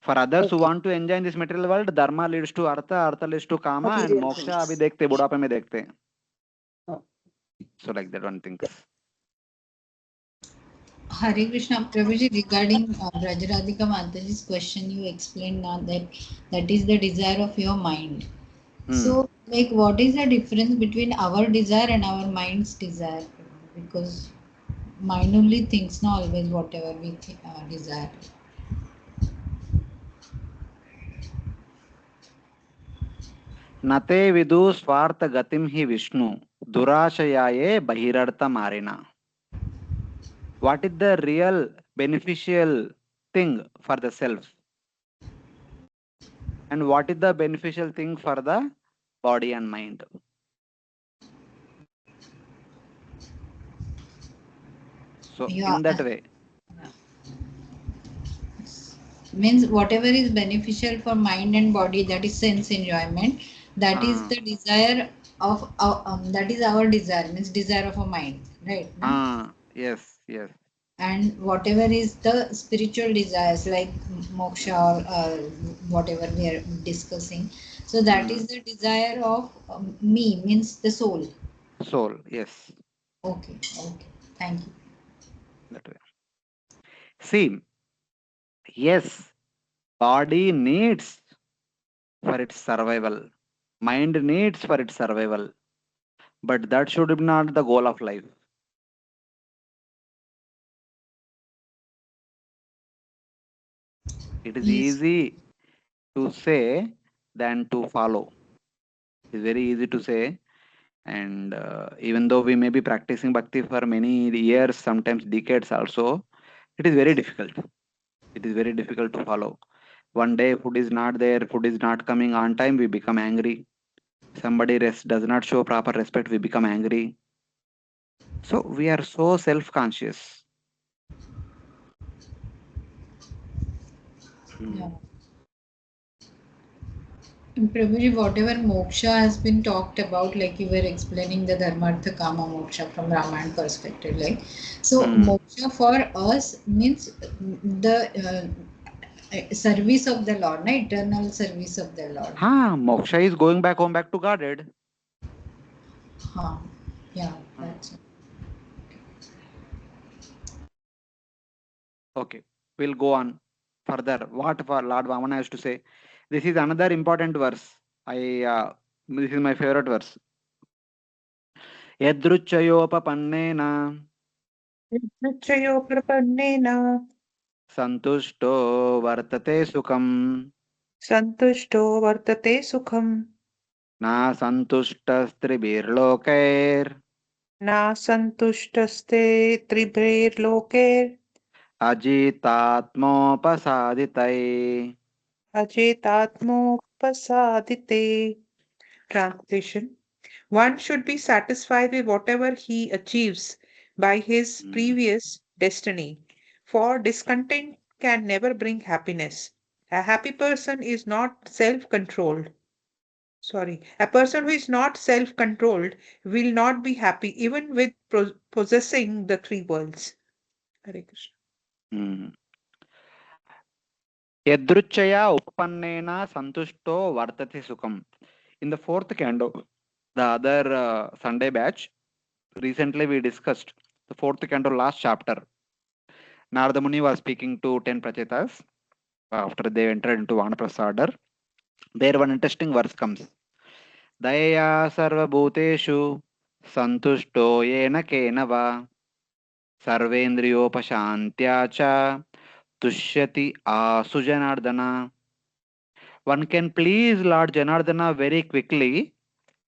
For others who Okay. want to enjoy in this material world, dharma leads to artha, artha leads to kama, and Material moksha things. abhi dekhte, बुढ़ापे में देखते हैं. Oh. So like that one thinks. Hare Krishna, Prabhuji, regarding Brajaradhika Mataji's question, you explained now that that is the desire of your mind. So, like, what is the difference between our desire and our mind's desire? Because mind only thinks now always whatever we desire. नते विदु स्वार्थ गतिम ही विष्णु दुराशयाये बहिरर्थ मारिना. What is the real beneficial thing for the self, and what is the beneficial thing for the body and mind? So Yeah, in that way, means whatever is beneficial for mind and body, that is sense enjoyment. That is the desire of that is our desire, means desire of a mind, right? Na? yes, yes. And whatever is the spiritual desires like moksha or whatever we are discussing, so that is the desire of me, means the soul. Soul, yes, Okay, okay, thank you. that way. See, yes, body needs for its survival, mind needs for its survival, but that should be not the goal of life. It is Yes. easy to say than to follow. It is very easy to say, and even though we may be practicing bhakti for many years, sometimes decades also, it is very difficult. It is very difficult to follow. One day food is not there, food is not coming on time, we become angry. Somebody does not show proper respect, we become angry. So we are so self-conscious. Yeah. And Prabhuji, whatever moksha has been talked about, like you were explaining the dharmartha kama moksha from Ramayana perspective, like so moksha for us means the service of the Lord, eternal service of the Lord. Moksha is going back home, back to Godhead. Yeah, that's it. Okay, we'll go on further. What Lord Vamana has to say. This is another important verse. This is my favorite verse. यदृच्छयोपपन्नेन निश्चयो प्रपन्नेन सन्तुष्टो वर्तते सुखम् सन्तुष्टो वर्तते सुखम् न सन्तुष्टस्त्रिभिर्लोकैर् न सन्तुष्टस्ते त्रिभिर्लोकैर् अजितात्मोपसादितै. अजेतात्मोपसादिते. Translation: one should be satisfied with whatever he achieves by his previous destiny, for discontent can never bring happiness. A happy person is not self-controlled. A person who is not self-controlled will not be happy even with possessing the three worlds. Hare Krishna. यदृच्छया उपपन्नेन संतुष्टो वर्तते सुखम. In the fourth canto, the other Sunday batch, recently we discussed the fourth canto last chapter. Narada Muni was speaking to 10 prachetas after they entered into Vanaprastha order. There one interesting verse comes. Daya sarvabhuteshu santushto yena kena va sarvendriyopashantya cha tushyati asu janardana. One can please Lord Janardana very quickly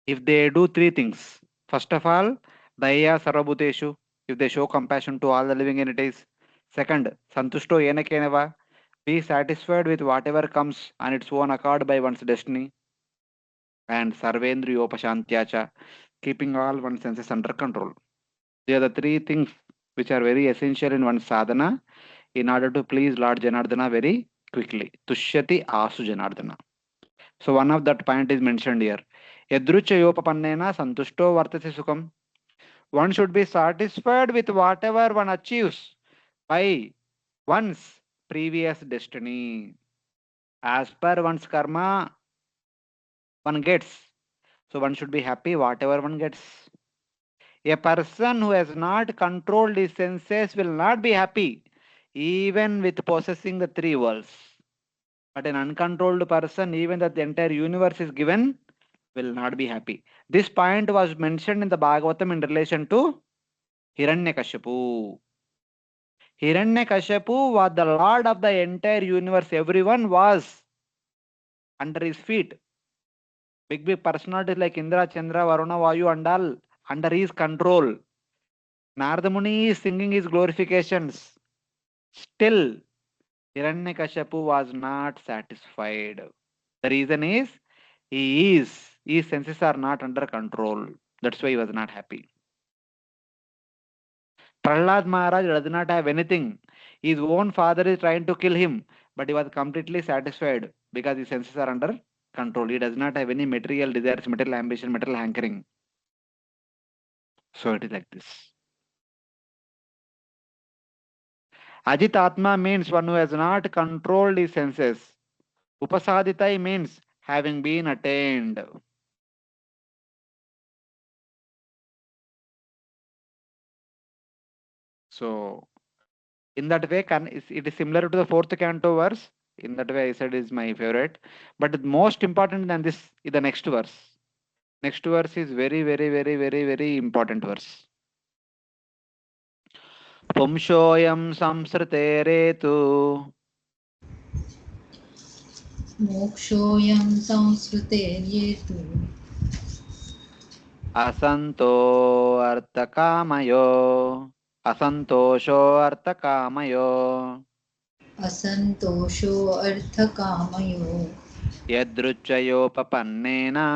if they do three things. First of all, Daya Sarvabhuteshu, if they show compassion to all the living entities. Second, Santushto Yena Kenava, be satisfied with whatever comes on its own accord by one's destiny. And Sarvendriyopashantyacha, keeping all one's senses under control. They are the three things which are very essential in one's sadhana in order to please Lord Janardana very quickly. Tushyati Asu Janardana. So one of that point is mentioned here. Yadruchayopapannena santushto vartase sukham. One should be satisfied with whatever one achieves by one's previous destiny. As per one's karma, one gets. So one should be happy whatever one gets. A person who has not controlled his senses will not be happy, even with possessing the three worlds. But an uncontrolled person, even that the entire universe is given, will not be happy. This point was mentioned in the Bhagavatam in relation to Hiranyakashipu. Hiranyakashipu was the lord of the entire universe. Everyone was under his feet. Big, big personalities like Indra, Chandra, Varuna, Vayu, and all under his control. Narada Muni is singing his glorifications. Still, Hiranyakashipu was not satisfied. The reason is his senses are not under control. That's why he was not happy. Prahlad Maharaj does not have anything. His own father is trying to kill him, but he was completely satisfied because his senses are under control. He does not have any material desires, material ambition, material hankering. So it is like this. Ajit Atma means one who has not controlled his senses. Upasaditai means having been attained. So in that way, it is similar to the fourth canto verse. In that way, I said is my favorite. But the most important than this is the next verse. Next verse is very, very, very, very, very important verse. Pumshoyam samsriteretu मोक्षोऽयं संसृतेर्येतु asanto artakamayo asantosho artakamayo असन्तोषो अर्थकामयो yadruchayopapannena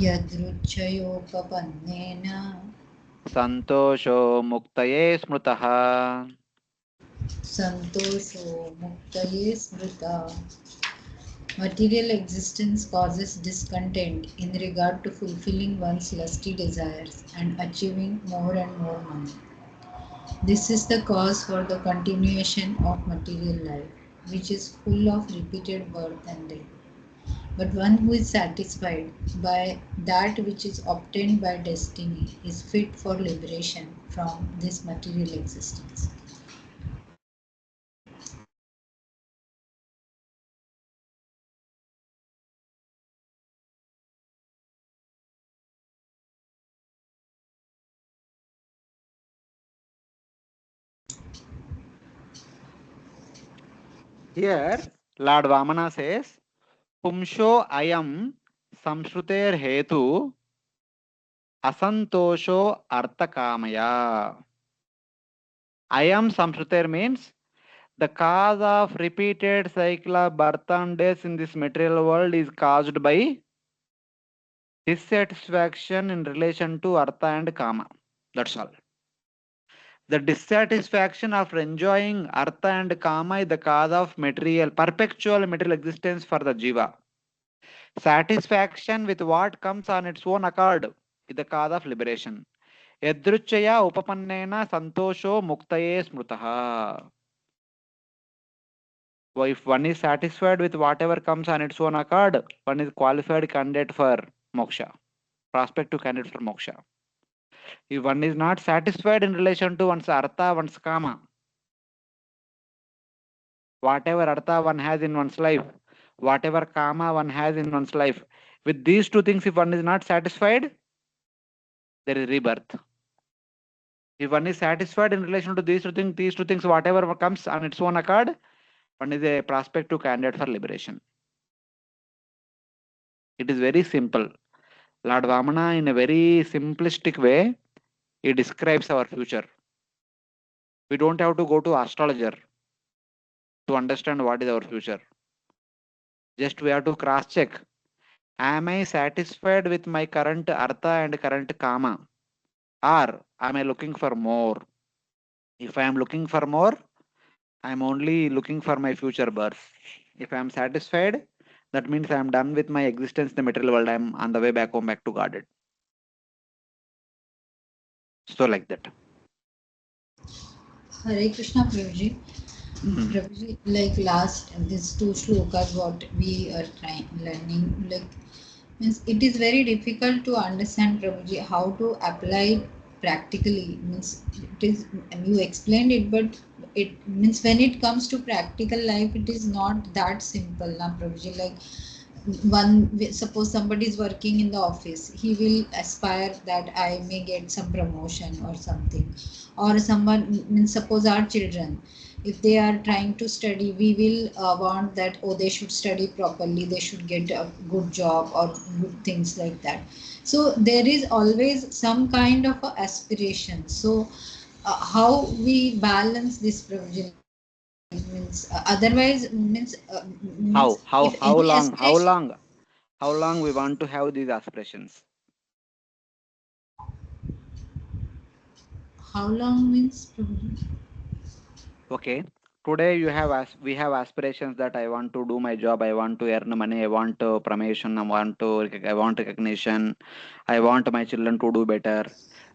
यदृच्छयोपपन्नेन santosho muktaye smrutaha. सन्तोषो मुक्तये स्मृता. Material existence causes discontent in regard to fulfilling one's lusty desires and achieving more and more money. This is the cause for the continuation of material life, which is full of repeated birth and death. But one who is satisfied by that which is obtained by destiny is fit for liberation from this material existence. Here, Lord Vamana says, Pumsho ayam samshruter hetu asantosho artakamaya. Ayam samshruter means the cause of repeated cycle of birth and death in this material world is caused by dissatisfaction in relation to artha and kama. That's all. The dissatisfaction of enjoying artha and kama is the cause of perpetual material existence for the jiva. Satisfaction with what comes on its own accord is the cause of liberation. Yadruchaya upapannena santosho muktaye smrutaha. So if one is satisfied with whatever comes on its own accord, one is qualified candidate for moksha, prospective candidate for moksha. If one is not satisfied in relation to one's artha, one's kama, whatever artha one has in one's life, whatever kama one has in one's life, with these two things, if one is not satisfied, there is rebirth. If one is satisfied in relation to these two things, whatever comes on its own accord, one is a prospective candidate for liberation. It is very simple. Lord Vamana, in a very simplistic way, he describes our future. We don't have to go to astrologer to understand what is our future. Just we have to cross check. Am I satisfied with my current artha and current kama? Or am I looking for more? If I am looking for more, I am only looking for my future birth. If I am satisfied, that means I am done with my existence in the material world. I am on the way back home, back to Godhead. So like that. Hare Krishna Prabhuji. Prabhuji, like last these two shlokas what we are trying learning, like means it is very difficult to understand, Prabhuji, how to apply it practically. Means it is, you explained it, but it means when it comes to practical life, it is not that simple, na Prabhuji. Like suppose somebody is working in the office, he will aspire that I may get some promotion or something, or someone means suppose our children, if they are trying to study, we will want that, oh, they should study properly, they should get a good job or good things like that. So there is always some kind of a aspiration. So how we balance this provision, like means otherwise means How if how any how long how aspiration, long how long we want to have these aspirations? how long means provision? Okay, today you have we have aspirations that I want to do my job, I want to earn money, I want promotion, I want recognition, I want my children to do better.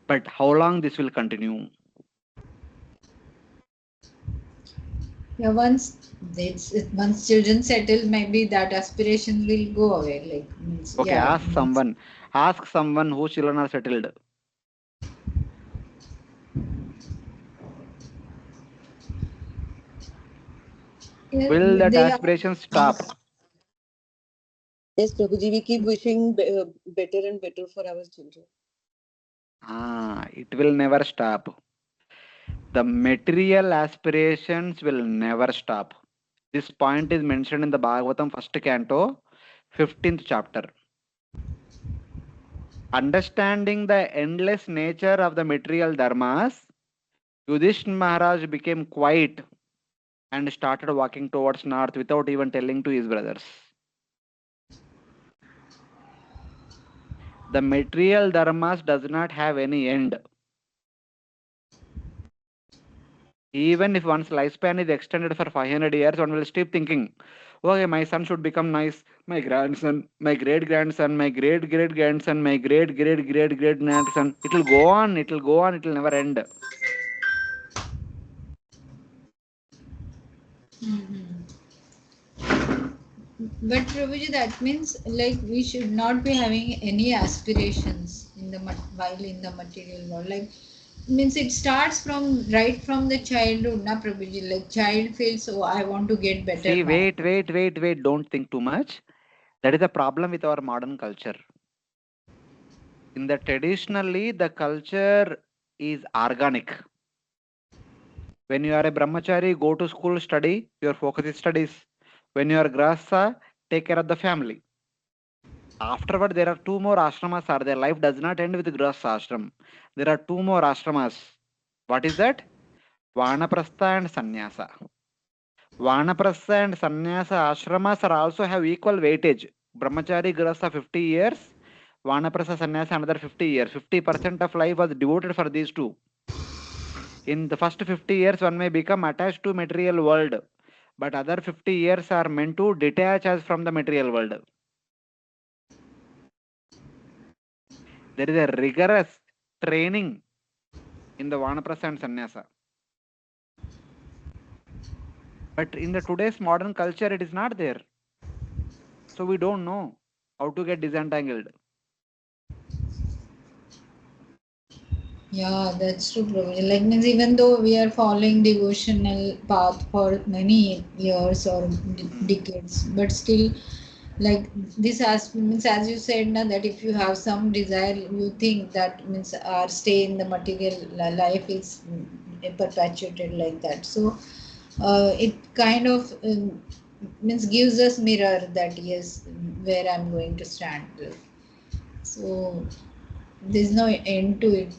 But how long this will continue? Yeah, once children settle, maybe that aspiration will go away. Like means, Okay, yeah, means, ask someone whose children are settled. yeah, Will that they are aspiration stop? asked. Yes, Prabhuji, we keep wishing better and better for our children. It will never stop. The material aspirations will never stop. This point is mentioned in the Bhagavatam first canto, 15th chapter. Understanding the endless nature of the material dharmas, Yudhishthira Maharaj became quiet and started walking towards north without even telling to his brothers. The material dharmas does not have any end. Even if one's lifespan is extended for 500 years, one will still thinking, okay, my son should become nice, my grandson, my great grandson, my great great grandson, my great great great great grandson. It will go on, it will go on, it will never end. But Prabhuji, that means like we should not be having any aspirations in the while in the material world. Like means it starts from right from the childhood, na Prabhuji. Like child feels, oh, I want to get better See, mark. wait, don't think too much. That is a problem with our modern culture. In the traditionally, the culture is organic. When you are a brahmachari, go to school, study, your focus is studies. When you are grasa, take care of the family. Afterward, there are two more ashramas are there. Life does not end with grasa ashram. There are two more ashramas. What is that? Vanaprastha and sannyasa. Vanaprastha and sannyasa ashramas are also have equal weightage. Brahmachari grasa 50 years, Vanaprastha sannyasa another 50 years. 50% of life was devoted for these two. In the first 50 years, one may become attached to material world, but other 50 years are meant to detach us from the material world. There is a rigorous training in the Vanaprastha and Sannyasa. But in the today's modern culture, it is not there. So we don't know how to get disentangled. Yeah, that's true, Prabhuji. Like means even though we are following devotional path for many years or Mm. decades, but still, like this has means as you said, na, that if you have some desire, you think that means our stay in the material life is perpetuated like that. So it kind of means gives us mirror that yes, where I'm going to stand. So there's no end to it,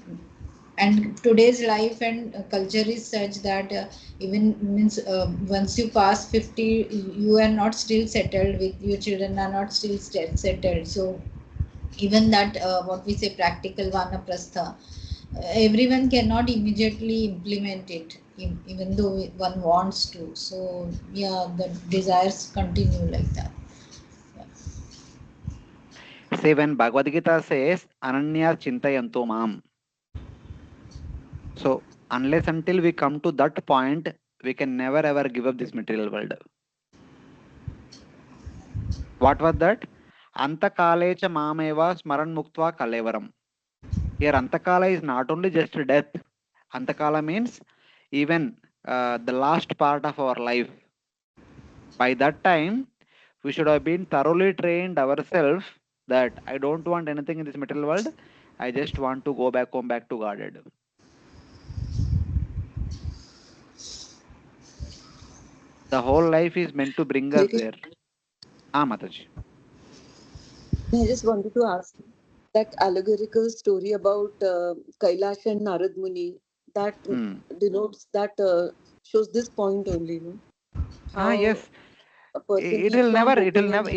and today's life and culture is such that even means once you pass 50, you are not still settled with your children, are not still settled. So even that what we say practical vanaprastha, everyone cannot immediately implement it, even though one wants to. So yeah, the desires continue like that. Say when Bhagavad Gita says Ananya Chintayanto Mam. So unless until we come to that point, we can never ever give up this material world. What was that? Antakalecha mameva smaran muktva kalevaram. Here, Antakala is not only just death. Antakala means even the last part of our life. By that time, we should have been thoroughly trained ourselves that I don't want anything in this material world. I just want to go back home, back to Godhead. The whole life is meant to bring us there. Mataji. I just wanted to ask that allegorical story about Kailash and Narad Muni that denotes that shows this point only, no? How Yes. a person It keeps will on never. hoping and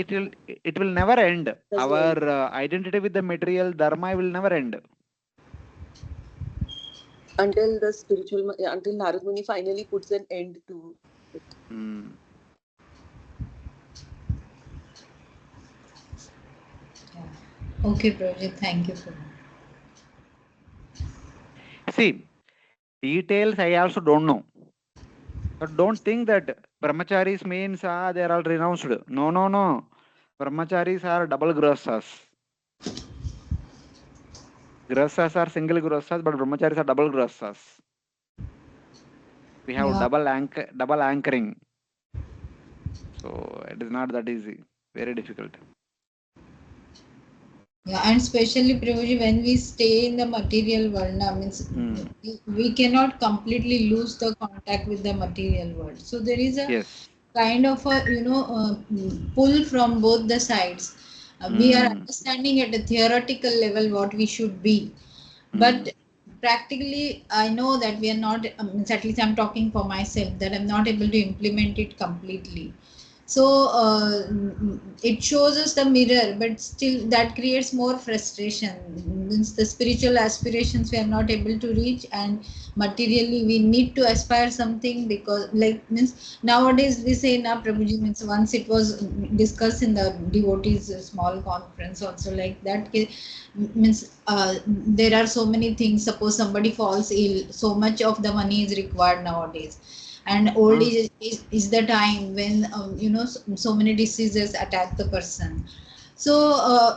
It will never end. doesn't Our end. identity with the material dharma will never end. Until the spiritual, until Narad Muni finally puts an end to it. Okay, Prabhuji, thank you for that. See, details I also don't know. But don't think that brahmacharis means they are all renounced. No, no, no. Brahmacharis are double grasas. Grasas are single grasas, but brahmacharis are double grasas. We have Yeah. double anchoring. So it is not that easy. Very difficult. Yeah, and especially Prabhuji, when we stay in the material world, now means we cannot completely lose the contact with the material world. So there is a Yes. kind of a pull from both the sides. We are understanding at a theoretical level what we should be, but practically I know that we are not. At least I'm talking for myself that I'm not able to implement it completely. So it shows us the mirror, but still that creates more frustration. Means the spiritual aspirations we are not able to reach, and materially we need to aspire something, because like means nowadays we say na Prabhuji, means once it was discussed in the devotees small conference also, like that means there are so many things. Suppose somebody falls ill, so much of the money is required nowadays, and old age is the time when so many diseases attack the person. So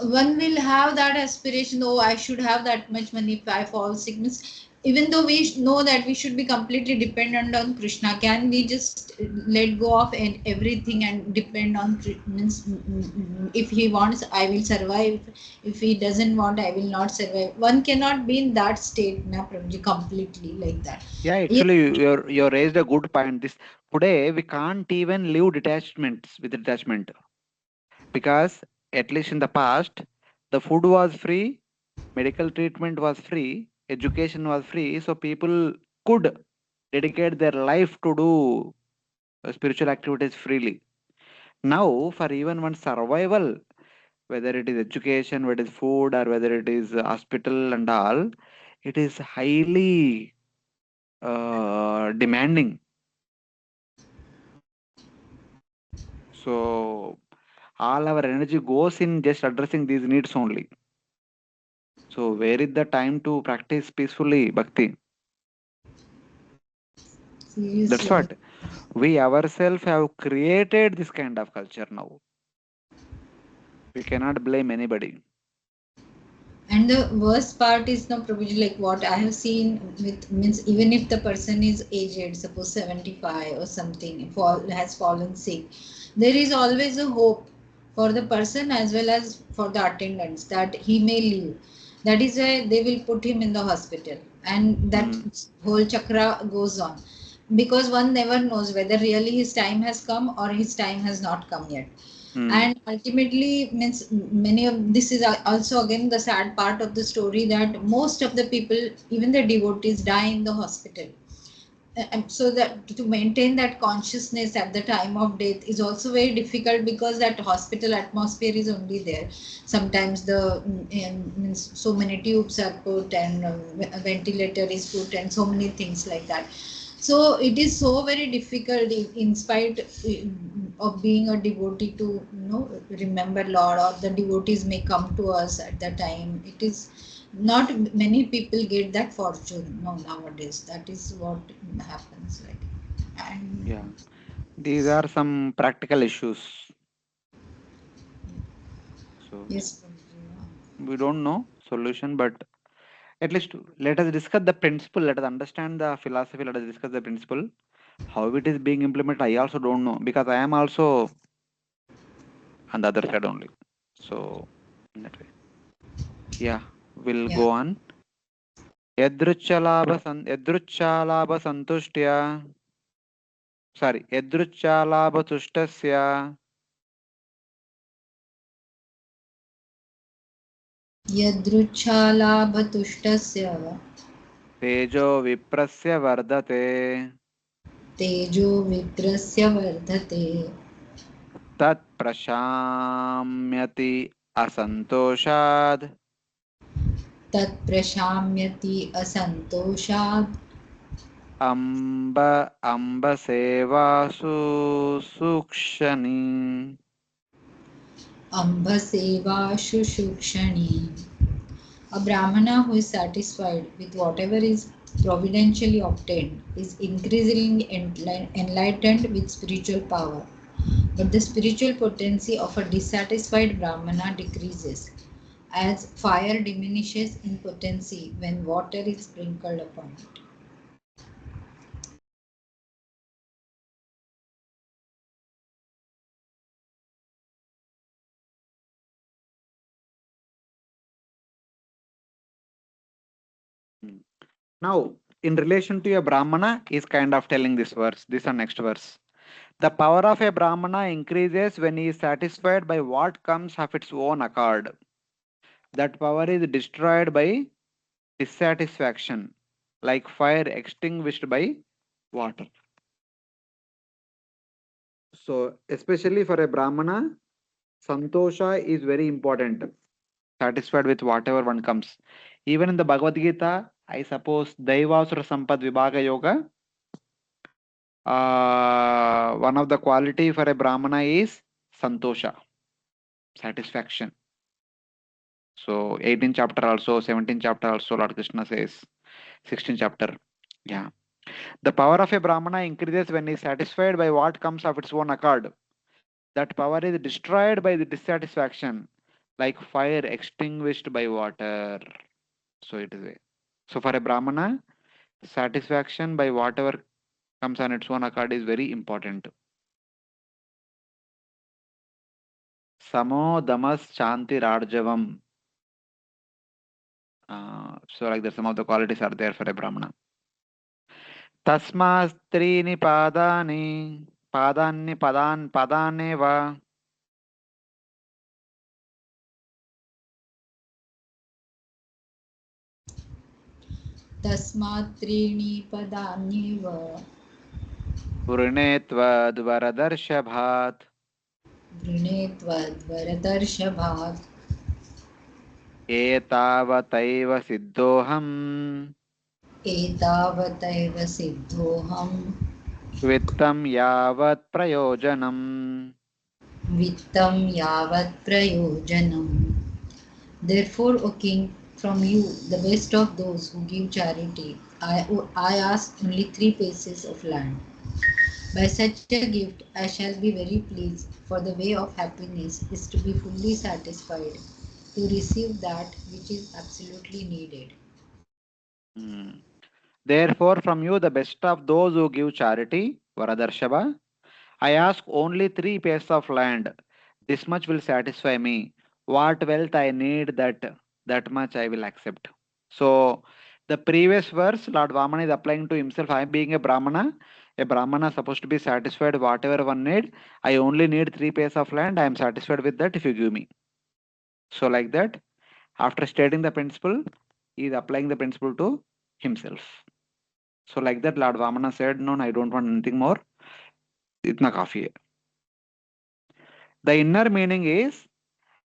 one will have that aspiration, oh I should have that much money if I fall sick. Means even though we know that we should be completely dependent on Krishna, can we just let go of everything and depend on means if he wants I will survive, if he doesn't want I will not survive. One cannot be in that state na Prabhuji, completely like that. Yeah, actually, you raised a good point. This today we can't even live detachments with detachment, because at least in the past, the food was free, medical treatment was free, education was free, so people could dedicate their life to do spiritual activities freely. Now, for even one survival, whether it is education, whether it is food, or whether it is hospital and all, it is highly demanding. So all our energy goes in just addressing these needs only. So where is the time to practice peacefully bhakti? That's Seriously. what we ourselves have created this kind of culture now. We cannot blame anybody. And the worst part is now, Prabhuji, like what I have seen with means even if the person is aged, suppose 75 or something, has fallen sick, there is always a hope for the person as well as for the attendants that he may live. That is why they will put him in the hospital, and that whole chakra goes on, because one never knows whether really his time has come or his time has not come yet. And ultimately means many of this is also again the sad part of the story, that most of the people, even the devotees, die in the hospital. And so that to maintain that consciousness at the time of death is also very difficult, because that hospital atmosphere is only there. Sometimes the means so many tubes are put, and a ventilator is put, and so many things like that. So it is so very difficult, in spite of being a devotee, to remember Lord, or the devotees may come to us at the time. It is not many people get that fortune, no, nowadays. That is what happens, like. Yeah, these are some practical issues. So Yes. we don't know solution, but at least let us discuss the principle. Let us understand the philosophy. Let us discuss the principle. How it is being implemented, I also don't know because I am also on the other side only. So in that way, yeah, we'll Yeah. go on. यदृच्छालाभ संतुष्ट्या सारी यदृच्छालाभ तुष्टस्य यदृच्छालाभतुष्टस्य तेजो विप्रस्य वर्धते तेजो विप्रस्य वर्धते तत् प्रशाम्यति असन्तोषाद् तत्प्रशाम्यति असन्तोषात् अम्ब अम्बसेवासु सूक्ष्मणि. अम्भसेवा शुशुक्षणि. A brahmana who is satisfied with whatever is providentially obtained is increasingly enlightened with spiritual power. But the spiritual potency of a dissatisfied brahmana decreases as fire diminishes in potency when water is sprinkled upon it. Now, in relation to a Brahmana, is kind of telling this verse, this and next verse. The power of a Brahmana increases when he is satisfied by what comes of its own accord. That power is destroyed by dissatisfaction, like fire extinguished by water. So, especially for a Brahmana, Santosha is very important. Satisfied with whatever one comes. Even in the Bhagavad Gita, I suppose Daivasura Sampad Vibhaga Yoga, one of the quality for a Brahmana is Santosha, satisfaction. So 18th chapter also, 17th chapter also, Lord Krishna says, 16th chapter. Yeah. The power of a Brahmana increases when he is satisfied by what comes of its own accord. That power is destroyed by the dissatisfaction, like fire extinguished by water. So it is. So for a Brahmana, satisfaction by whatever comes on its own accord is very important. Samo damas shanti rarjavam. So like that, some of the qualities are there for a Brahmana. Tasmastrini padani padani padaneva. तस्मात् त्रीणि पदान्येव Vrinetvad गृणीत्वद्वरदर्शभात् एतावतैव सिद्धोऽहम् एतावतैव सिद्धोऽहम् वित्तं यावत् प्रयोजनम्. वित्तं यावत् प्रयोजनम्. Therefore, O king, from you, the best of those who give charity, I ask only 3 paces of land. By such a gift, I shall be very pleased, for the way of happiness is to be fully satisfied, to receive that which is absolutely needed. Therefore, from you, the best of those who give charity, Varadarshava, I ask only 3 pairs of land. This much will satisfy me. What wealth I need, that much I will accept. So, the previous verse, Lord Vamana is applying to himself. I am being a Brahmana. A Brahmana is supposed to be satisfied whatever one need. I only need 3 pairs of land. I am satisfied with that if you give me. So, like that, after stating the principle, he is applying the principle to himself. So like that, Lord Vamana said, no, I don't want anything more. Itna kafi hai. The inner meaning is,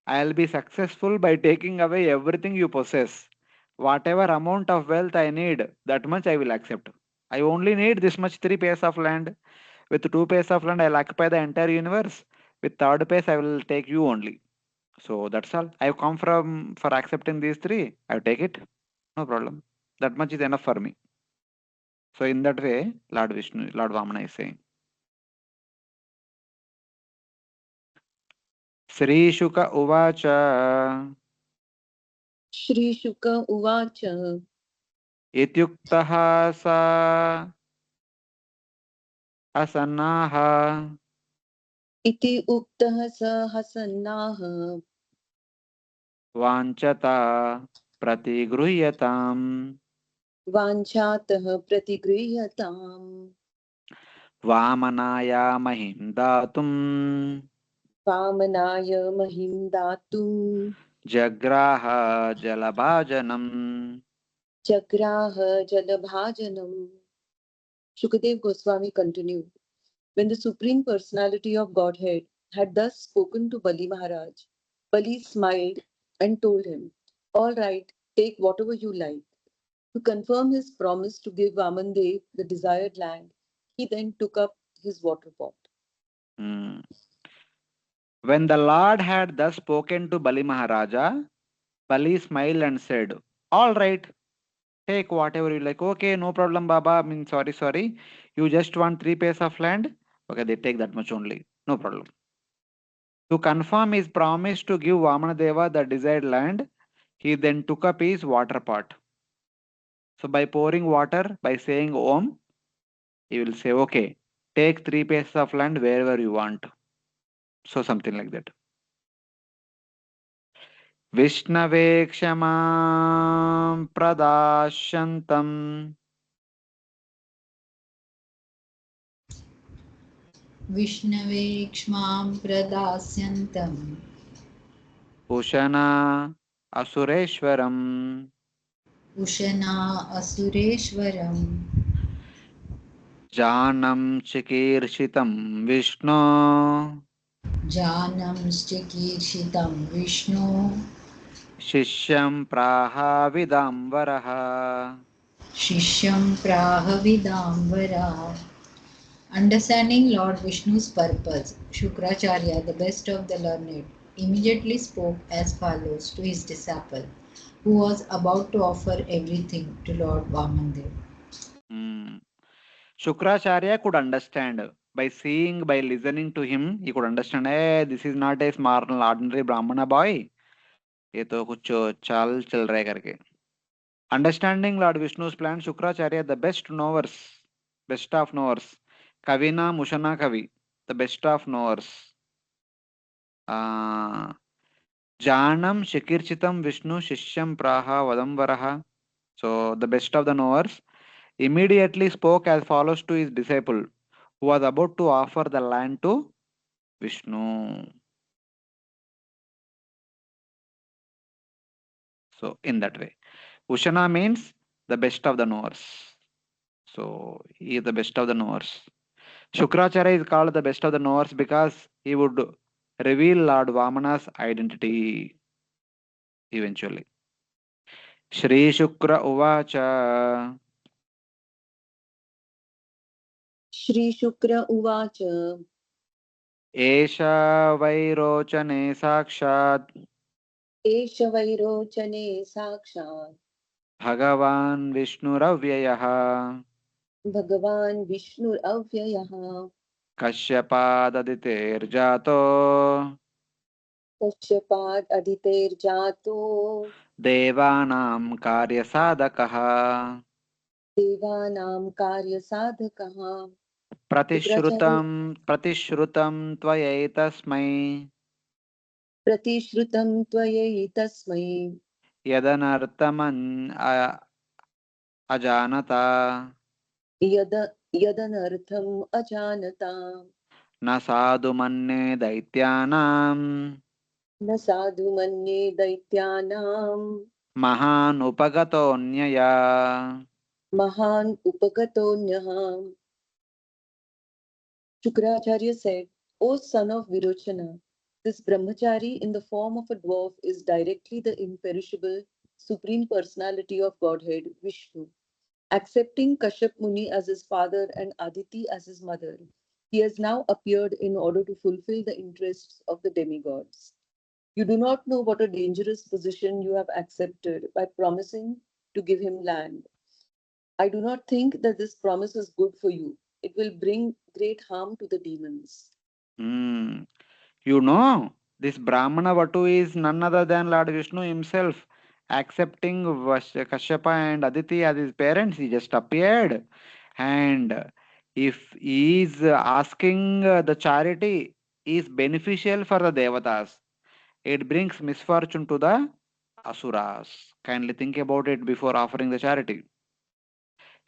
I'll be successful by taking away everything you possess. Whatever amount of wealth I need, that much I will accept. I only need this much 3 pairs of land. With 2 pairs of land, I'll occupy the entire universe. With third pair, I will take you only. So that's all. I've come from for accepting these three. I'll take it. No problem. That much is enough for me. So in that way, Lord Vamana is saying. Sri Shuka Uvacha Shri Shuka Uvacha Ityuktaha sa asanaha Iti Uktah Sa Hasannaha vanchata pratigruhyatam Vanchatah Pratigriyatam Vamanaya mahim datum Vamanaya Mahim Datum Jagraha Jalabhajanam. Chagraha Jalabhajanam. Shukadev Goswami continued. When the Supreme Personality of Godhead had thus spoken to Bali Maharaj, Bali smiled and told him, "All right, take whatever you like." To confirm his promise to give Vamandev the desired land, he then took up his water pot. Hmm. When the Lord had thus spoken to Bali Maharaja, Bali smiled and said, "All right, take whatever you like." Okay, no problem, Baba. I mean, sorry. You just want 3 pairs of land? Okay, they take that much only. No problem. To confirm his promise to give Vamanadeva the desired land, he then took up his water pot. So by pouring water, by saying Om, he will say, okay, take 3 pieces of land wherever you want. So something like that. Vishnave kshamam pradashantam Vishnave Kshmam Pradasyantam Ushana asureshwaram Ushana Asureshwaram Janam chikirshitam Vishnu Janam Stikishitam Vishnu Shishyam praha vidambaraha. Shishyam Prahavidamvara. Understanding Lord Vishnu's purpose, Shukracharya, the best of the learned, immediately spoke as follows to his disciple, who was about to offer everything to Lord Vamandev. Hmm. Shukracharya could understand by seeing, by listening to him, he could understand, hey, this is not a smart ordinary Brahmana boy. ये तो कुछ चाल चल रहा है करके. Understanding Lord Vishnu's plan, Shukracharya, the best of knowers, Kavina Mushana Kavi, the best of knowers, uh, Janam Shikirchitam Vishnu Shishyam Praha Vadamvaraha. So the best of the knowers immediately spoke as follows to his disciple, who was about to offer the land to Vishnu. So in that way, Ushana means the best of the knowers. So he is the best of the knowers. Shukracharya is called the best of the knowers because he would reveal Lord Vamana's identity eventually. Shri Shukra Uvacha Shri Shukra Uvacha Esha Vairochane Sakshat Esha Vairochane Sakshat Bhagavan Vishnuravyayaha Bhagavan Vishnu Avyayaha Kashyapadadirjato Kashyapat Aditer Jato Devanam Karyasadakaha Devanam Karya Sadhakaha. Shukracharya Pratishrutam Tvayaitasmai Pratishrutam Tvayaitasmai Yadanartaman Ajanata Yadanartham Ajanata Na sadhu manne daityanam Na sadhu manye Daityanam Mahan upagatonnyaya. Mahan Upagato Nyaham. Shukracharya said, O son of Virochana, this brahmachari in the form of a dwarf is directly the imperishable Supreme Personality of Godhead, Vishnu. Accepting Kashyap Muni as his father and Aditi as his mother, he has now appeared in order to fulfill the interests of the demigods. You do not know what a dangerous position you have accepted by promising to give him land. I do not think that this promise is good for you. It will bring great harm to the demons. Hmm. You know, this Brahmana Vatu is none other than Lord Vishnu himself, accepting Kashyapa and Aditi as his parents. He just appeared. And if he is asking the charity is beneficial for the Devatas, it brings misfortune to the Asuras. Kindly think about it before offering the charity.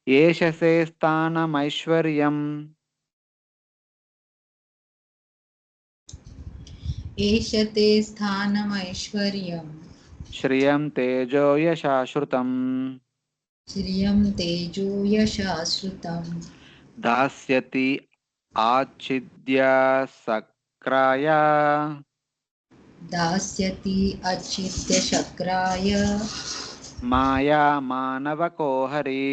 Yeshase Sthanam एषते स्थानमैश्वर्यम् Shriyam Tejo Yashashrutam श्रियं तेजो यशाश्रुतम् दास्यति आच्छिद्य सक्राय दास्यति अच्छिद्यशक्राय माया मानवको हरि.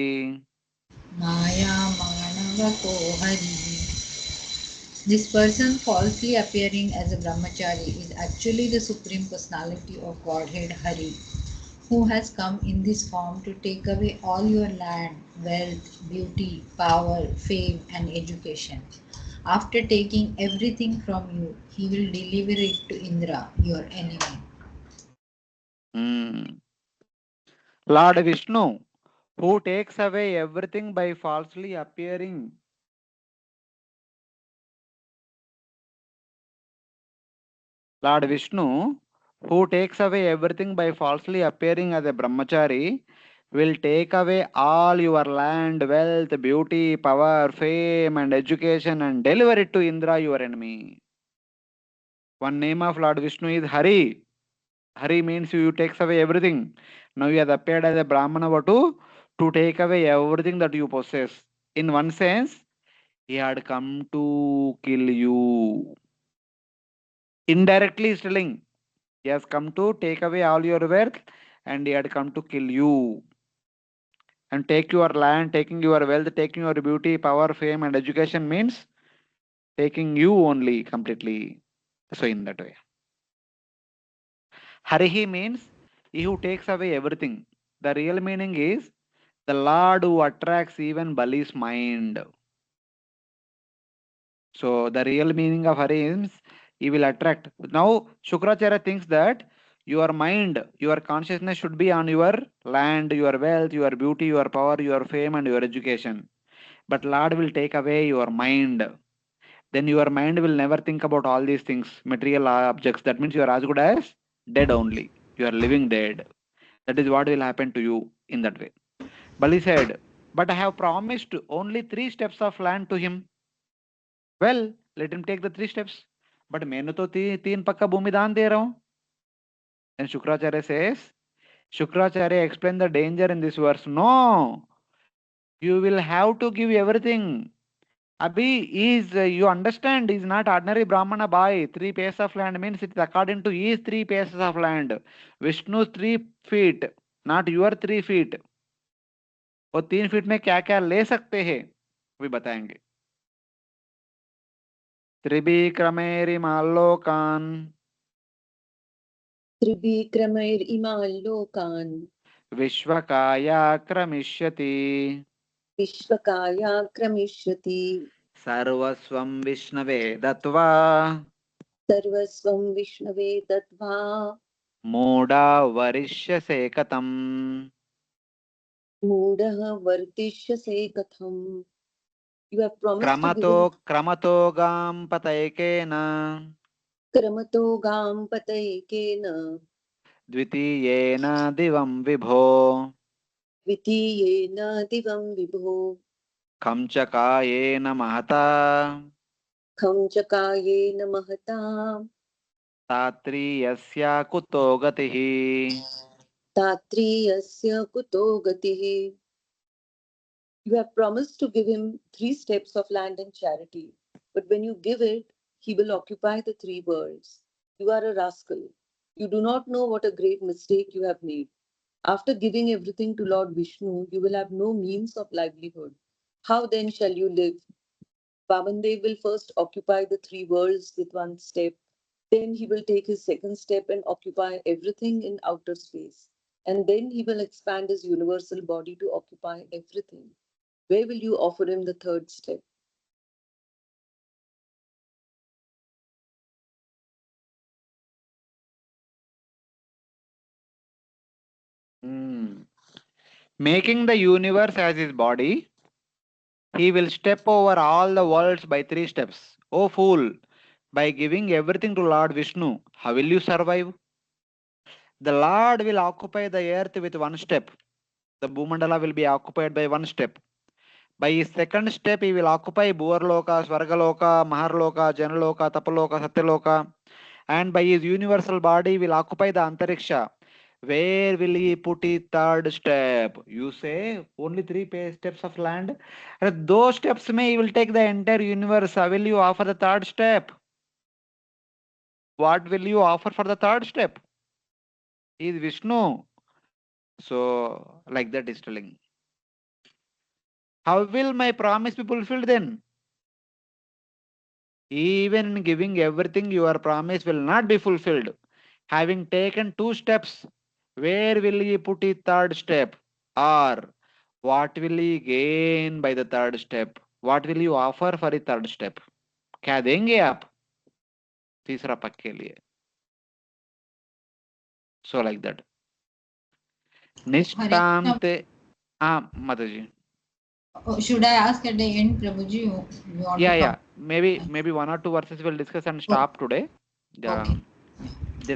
मायामानवको हरिः. This person falsely appearing as a brahmachari is actually the Supreme Personality of Godhead Hari, who has come in this form to take away all your land, wealth, beauty, power, fame, and education. After taking everything from you, he will deliver it to Indra, your enemy. Hmm. Lord Vishnu, who takes away everything by falsely appearing. Lord Vishnu, who takes away everything by falsely appearing as a brahmachari, will take away all your land, wealth, beauty, power, fame, and education and deliver it to Indra, your enemy. One name of Lord Vishnu is Hari. Hari means you takes away everything. Now he has appeared as a Brahmana Vatu to take away everything that you possess. In one sense, he had come to kill you. Indirectly he's telling he has come to take away all your wealth and he had come to kill you. And take your land, taking your wealth, taking your beauty, power, fame, and education means taking you only completely. So in that way. Harihi means he who takes away everything. The real meaning is the Lord who attracts even Bali's mind. So the real meaning of Hari is he will attract. Now Shukracharya thinks that your mind, your consciousness should be on your land, your wealth, your beauty, your power, your fame, and your education. But Lord will take away your mind. Then your mind will never think about all these things, material objects. That means you are as good as dead only. You are living dead. That is what will happen to you in that way. Bali said, but I have promised only 3 steps of land to him. Well, let him take the 3 steps. But मैंने तो 3 पक्का भूमि दान दे रहा हूँ. Then Shukracharya says, Shukracharya explained the danger in this verse. No, you will have to give everything. Abhi is, you understand, is not ordinary Brahmana boy. 3 pairs of land means it is according to his 3 pairs of land. Vishnu's 3 feet, not your 3 feet. वो 3 feet में क्या क्या ले सकते हैं अभी बताएंगे. त्रिभिक्रमेरिमालोकान् Trivikramayirimallokan विश्वकायाक्रमिष्यति Vishvakaya kramishyati सर्वस्वं विष्णवे दत्त्वा Sarvasvam Vishnave Tatva मूढा वरिष्यसे कथम्. Mudaha Vartishyase Katham. You have promised to give क्रमतो him क्रमतो गां पतैकेन Kramato Gam Pataikena द्वितीयेन दिवं विभो Vitiyena Divam Vibho खं च कायेन महता Kham Chakayena Mahata तात्रीयस्या कुतो गतिः. Tatriyasya Kuto Gatihi. You have promised to give him 3 steps of land and charity, but when you give it, he will occupy the 3 worlds. You are a rascal. You do not know what a great mistake you have made. After giving everything to Lord Vishnu, you will have no means of livelihood. How then shall you live? Vamandev will first occupy the 3 worlds with 1 step. Then he will take his second step and occupy everything in outer space. And then he will expand his universal body to occupy everything. Where will you offer him the third step? Making the universe as his body, he will step over all the worlds by 3 steps. O fool, by giving everything to Lord Vishnu, how will you survive? The Lord will occupy the earth with 1 step. The Bhumandala will be occupied by 1 step. By his second step, he will occupy Bhuvarloka, Svargaloka, Maharloka, Janaloka, Tapaloka, Satyaloka. And by his universal body, he will occupy the Antariksha. Where will he put his third step? You say only 3 steps of land. And those steps may he will take the entire universe. How will you offer the third step? What will you offer for the third step? He is Vishnu. So, like that is telling. How will my promise be fulfilled then? Even in giving everything, your promise will not be fulfilled. Having taken 2 steps, where will he put his third step? Or what will he gain by the third step? What will you offer for the third step? क्या देंगे आप तीसरा पक के लिए? So like that. Hare निष्काम Krishna. ते Mataji. Should I ask at the end, Prabhuji? You want to Yeah. come? Maybe 1 or 2 verses we'll discuss and stop today. Okay.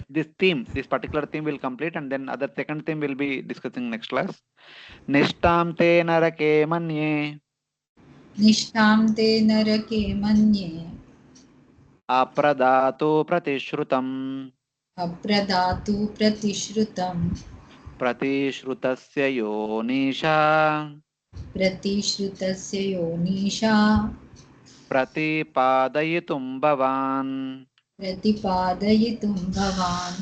This theme, this particular theme will complete, and then other second theme will be discussing next class. Nishtam te narake manye Nishtam te narake manye apradato pratishrutam apradatu pratishrutam pratishrutasya yonisha pratishrutasya yonisha pratipadayitum bhavan. pratipadayitum bhavan.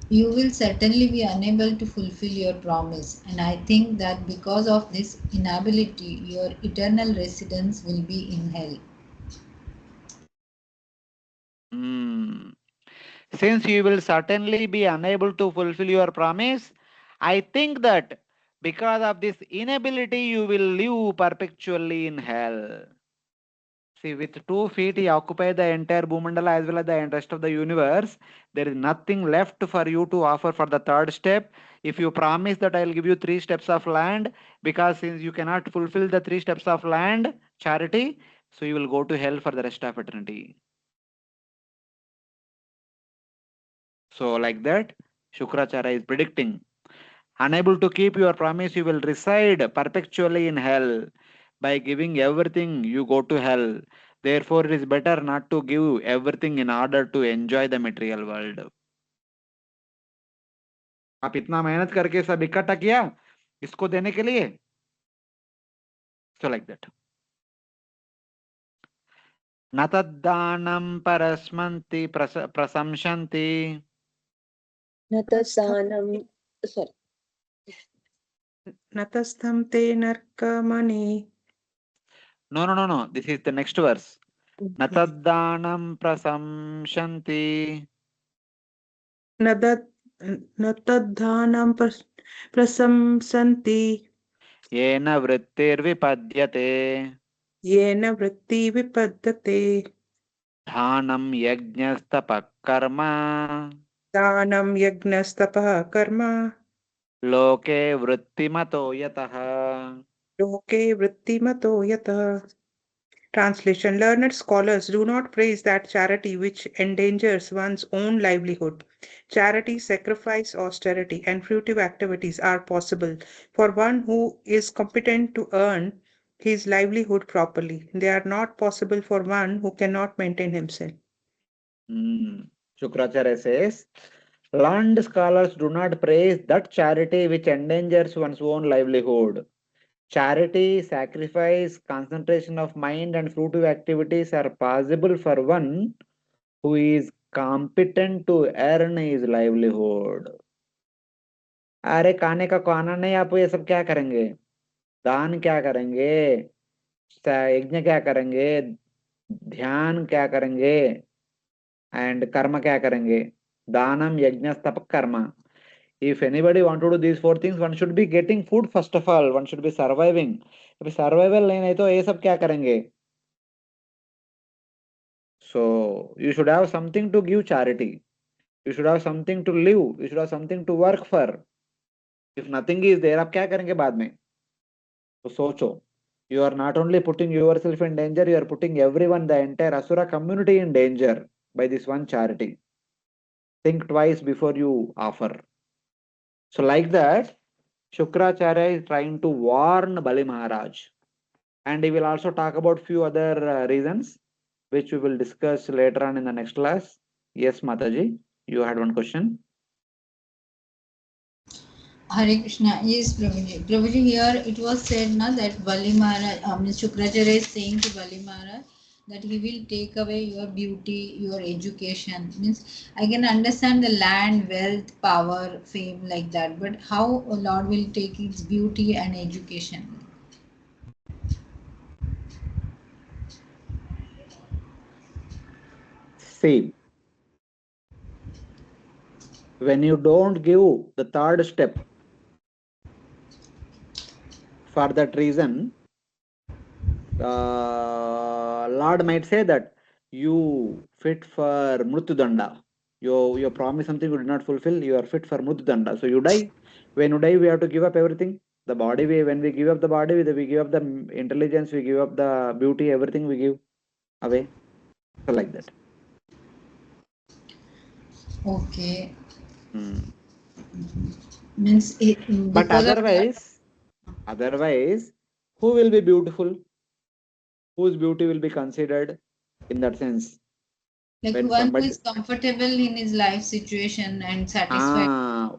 You will certainly be unable to fulfill your promise, and I think that because of this inability, your eternal residence will be in hell. Since you will certainly be unable to fulfill your promise, I think that because of this inability, you will live perpetually in hell. See, with 2 feet, he occupied the entire Bhumandala as well as the rest of the universe. There is nothing left for you to offer for the third step. If you promise that I'll give you 3 steps of land, because since you cannot fulfill the 3 steps of land, charity, so you will go to hell for the rest of eternity. So, like that, Shukracharya is predicting. Unable to keep your promise, you will reside perpetually in hell. By giving everything, you go to hell. Therefore, it is better not to give everything in order to enjoy the material world. आप इतना मेहनत करके सब इकट्ठा किया इसको देने के लिए. So like that. न तद्दानं परस्मन्ति प्रशंसन्ति. Natasanam, sorry. Natastham te narkamani. No. This is the next verse. Mhm. न तद्दानं प्रशंसन्ति. Natadhanam prasamsanti. येन वृत्तिर्विपद्यते. Yena vritti vipaddate. ध्यानं यज्ञस्तपः कर्म. Dhanam yagnastapah karma. लोके वृत्तिमतो यतः. Loke vrittimato yata. Translation. Learned scholars do not praise that charity which endangers one's own livelihood. Charity, sacrifice, austerity, and fruitive activities are possible for one who is competent to earn his livelihood properly. They are not possible for one who cannot maintain himself. Shukracharya says, learned scholars do not praise that charity which endangers one's own livelihood. Charity, sacrifice, concentration of mind, and fruitive activities are possible for one who is competent to earn his livelihood. अरे खाने का खाना नहीं, आप ये सब क्या करेंगे? दान क्या करेंगे? यज्ञ क्या करेंगे? ध्यान क्या करेंगे? एंड कर्म क्या करेंगे? दानम यज्ञ तप कर्म. If anybody want to do these four things, one should be getting food first of all. One should be surviving. If survival नहीं है तो ये सब क्या करेंगे? So you should have something to give charity. You should have something to live. You should have something to work for. If nothing is there, आप क्या करेंगे बाद में? तो सोचो. You are not only putting yourself in danger, you are putting everyone, the entire Asura community in danger by this one charity. Think twice before you offer. So like that, Shukracharya is trying to warn Bali Maharaj. And he will also talk about few other reasons, which we will discuss later on in the next class. Yes, Mataji, you had one question. Hare Krishna. Yes, Prabhuji. Prabhuji, here it was said na that Bali Maharaj, Shukracharya is saying to Bali Maharaj that he will take away your beauty, your education. Means I can understand the land, wealth, power, fame like that. But how Lord will take its beauty and education? See, when you don't give the third step, for that reason, Lord might say that you fit for Mrutyudanda. You promise something you did not fulfill, you are fit for Mrutyudanda. So you die. When you die, we have to give up everything. The body, when we give up the body, we give up the intelligence, we give up the beauty, everything we give away. So like that. Okay. Means but otherwise, who will be beautiful? Whose beauty will be considered in that sense? Like when one somebody who is comfortable in his life situation and satisfied.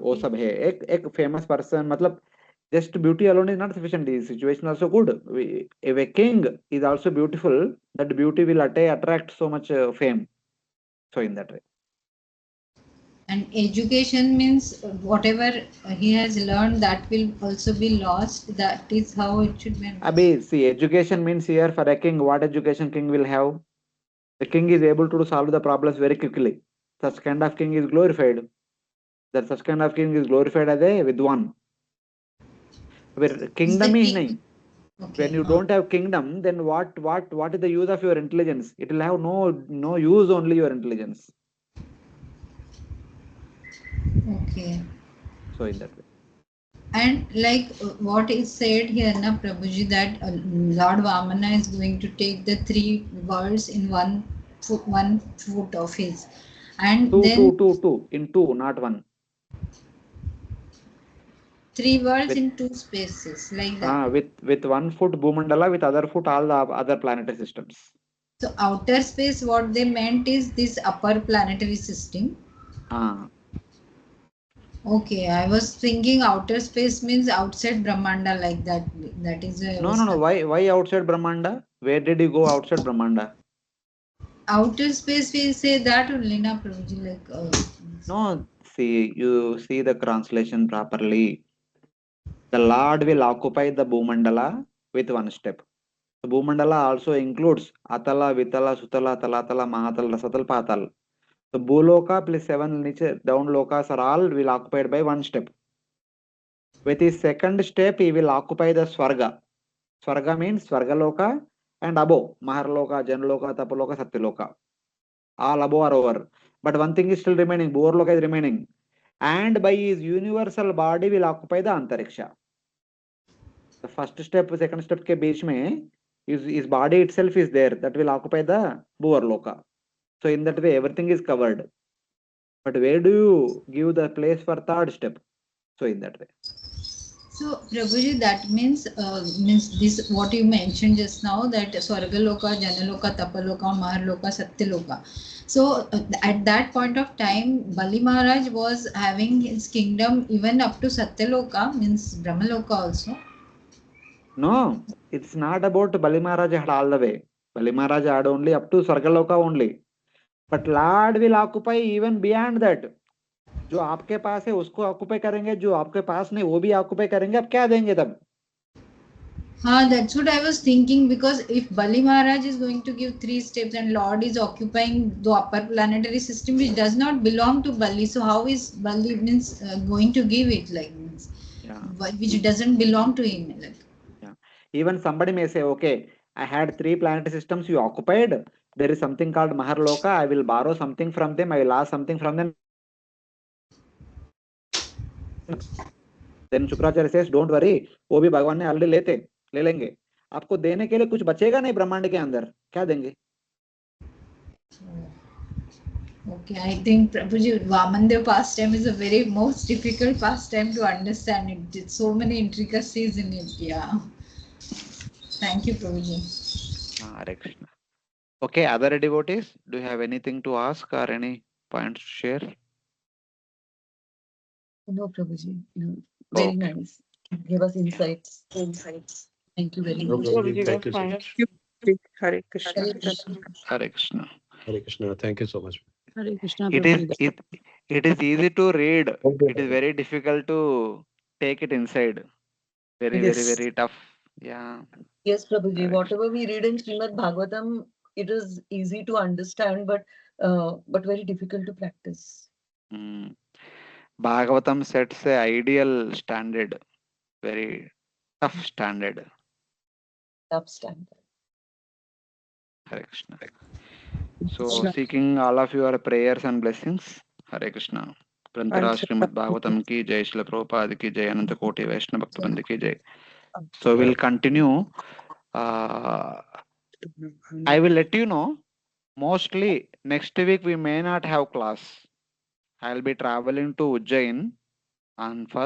वो सब है एक famous person मतलब just beauty alone is not sufficient. The situation also good. If a king is also beautiful, that beauty will attract so much fame. So in that way. And education means whatever he has learned, that will also be lost. That is how it should be. Abhi, see, education means here for a king, what education king will have? The king is able to solve the problems very quickly. Such kind of king is glorified. That such kind of king is glorified as a vidwan. Where kingdom is nahi. Okay. When you don't have kingdom, then what is the use of your intelligence? It will have no use, only your intelligence. Okay. So in that way. And like what is said here, na Prabhuji, that Lord Vamana is going to take the three worlds in one foot of his, and two in two, not one. Three worlds in two spaces, like that. With 1 foot Bhumandala, with other foot all the other planetary systems. So outer space, what they meant is this upper planetary system. Okay, I was thinking outer space means outside Brahmanda, like that. That is no. Why outside Brahmanda? Where did you go outside Brahmanda? Outer space, we say that only, na Prabhuji, like. No, see, you see the translation properly. The Lord will occupy the Bhumandala with 1 step. The Bhumandala also includes Atala, Vitala, Sutala, Talatala, Mahatal, Rasatal, Patal. The Bhuloka plus 7 down lokas are all will occupied by 1 step. With his second step, he will occupy the Swarga. Swarga means Swargaloka and above Maharloka, Janloka, Tapaloka, Satyaloka. All above are over. But one thing is still remaining. Bhurloka is remaining. And by his universal body will occupy the Antariksha. The first step, second step ke beech mein, his body itself is there. That will occupy the Bhurloka. So in that way, everything is covered. But where do you give the place for third step? So in that way. So Prabhuji, that means this what you mentioned just now, that Swargaloka, Janaloka, Tapaloka, Maharloka, Satyaloka. So at that point of time, Bali Maharaj was having his kingdom even up to Satyaloka, means Brahmaloka also. No, it's not about Bali Maharaj had all the way. Bali Maharaj had only up to Swargaloka only. But Lord will occupy even beyond that. जो आपके पास है उसको occupy करेंगे, जो आपके पास नहीं वो भी ऑक्युपाई करेंगे. अब क्या देंगे तब? That's what I was thinking, because if Bali Maharaj is going to give 3 steps and Lord is occupying the upper planetary system which does not belong to Bali, so how is Bali means going to give it, like means Yeah. which doesn't belong to him? Like, Yeah. Even somebody may say, okay, I had 3 planetary systems you occupied. There is something called Maharloka. I will borrow something from them. I will ask something from them. Then Shukracharya says, don't worry, वो भी भगवान ने already ले लेंगे. आपको देने के लिए कुछ बचेगा नहीं ब्रह्मांड के अंदर. क्या देंगे? okay, I think Prabhuji, Vamandev pastime is a very most difficult pastime to understand. It's so many intricacies in it. Yeah. Thank you, Prabhuji. Hare Krishna. Okay, other devotees, do you have anything to ask or any points to share? No, Prabhuji. No. Very Okay. nice. Give us insights. Thank you very No, much. Prabhuji, thank you so much. Hare Krishna. Hare Krishna. Hare Krishna. Hare Krishna. Thank you so much. Hare Krishna, It is Prabhuji. it is easy to read. Thank you. It is very difficult to take it inside. Very, very, Yes. very tough. Yeah. Yes, Prabhuji. Hare Whatever we read in Srimad Bhagavatam, it is easy to understand, but very difficult to practice. Mm. Bhagavatam sets a ideal standard, very tough standard. Tough standard. Hare Krishna. So, seeking all of your prayers and blessings. Hare Krishna. Grantharaj Srimad Bhagavatam ki jai, Srila Prabhupada ki jai, Ananta Koti Vaishnava Bhakta Vrinda ki jai. So, we'll continue. I will let you know. Mostly next week we may not have class. I'll be traveling to Ujjain on 1st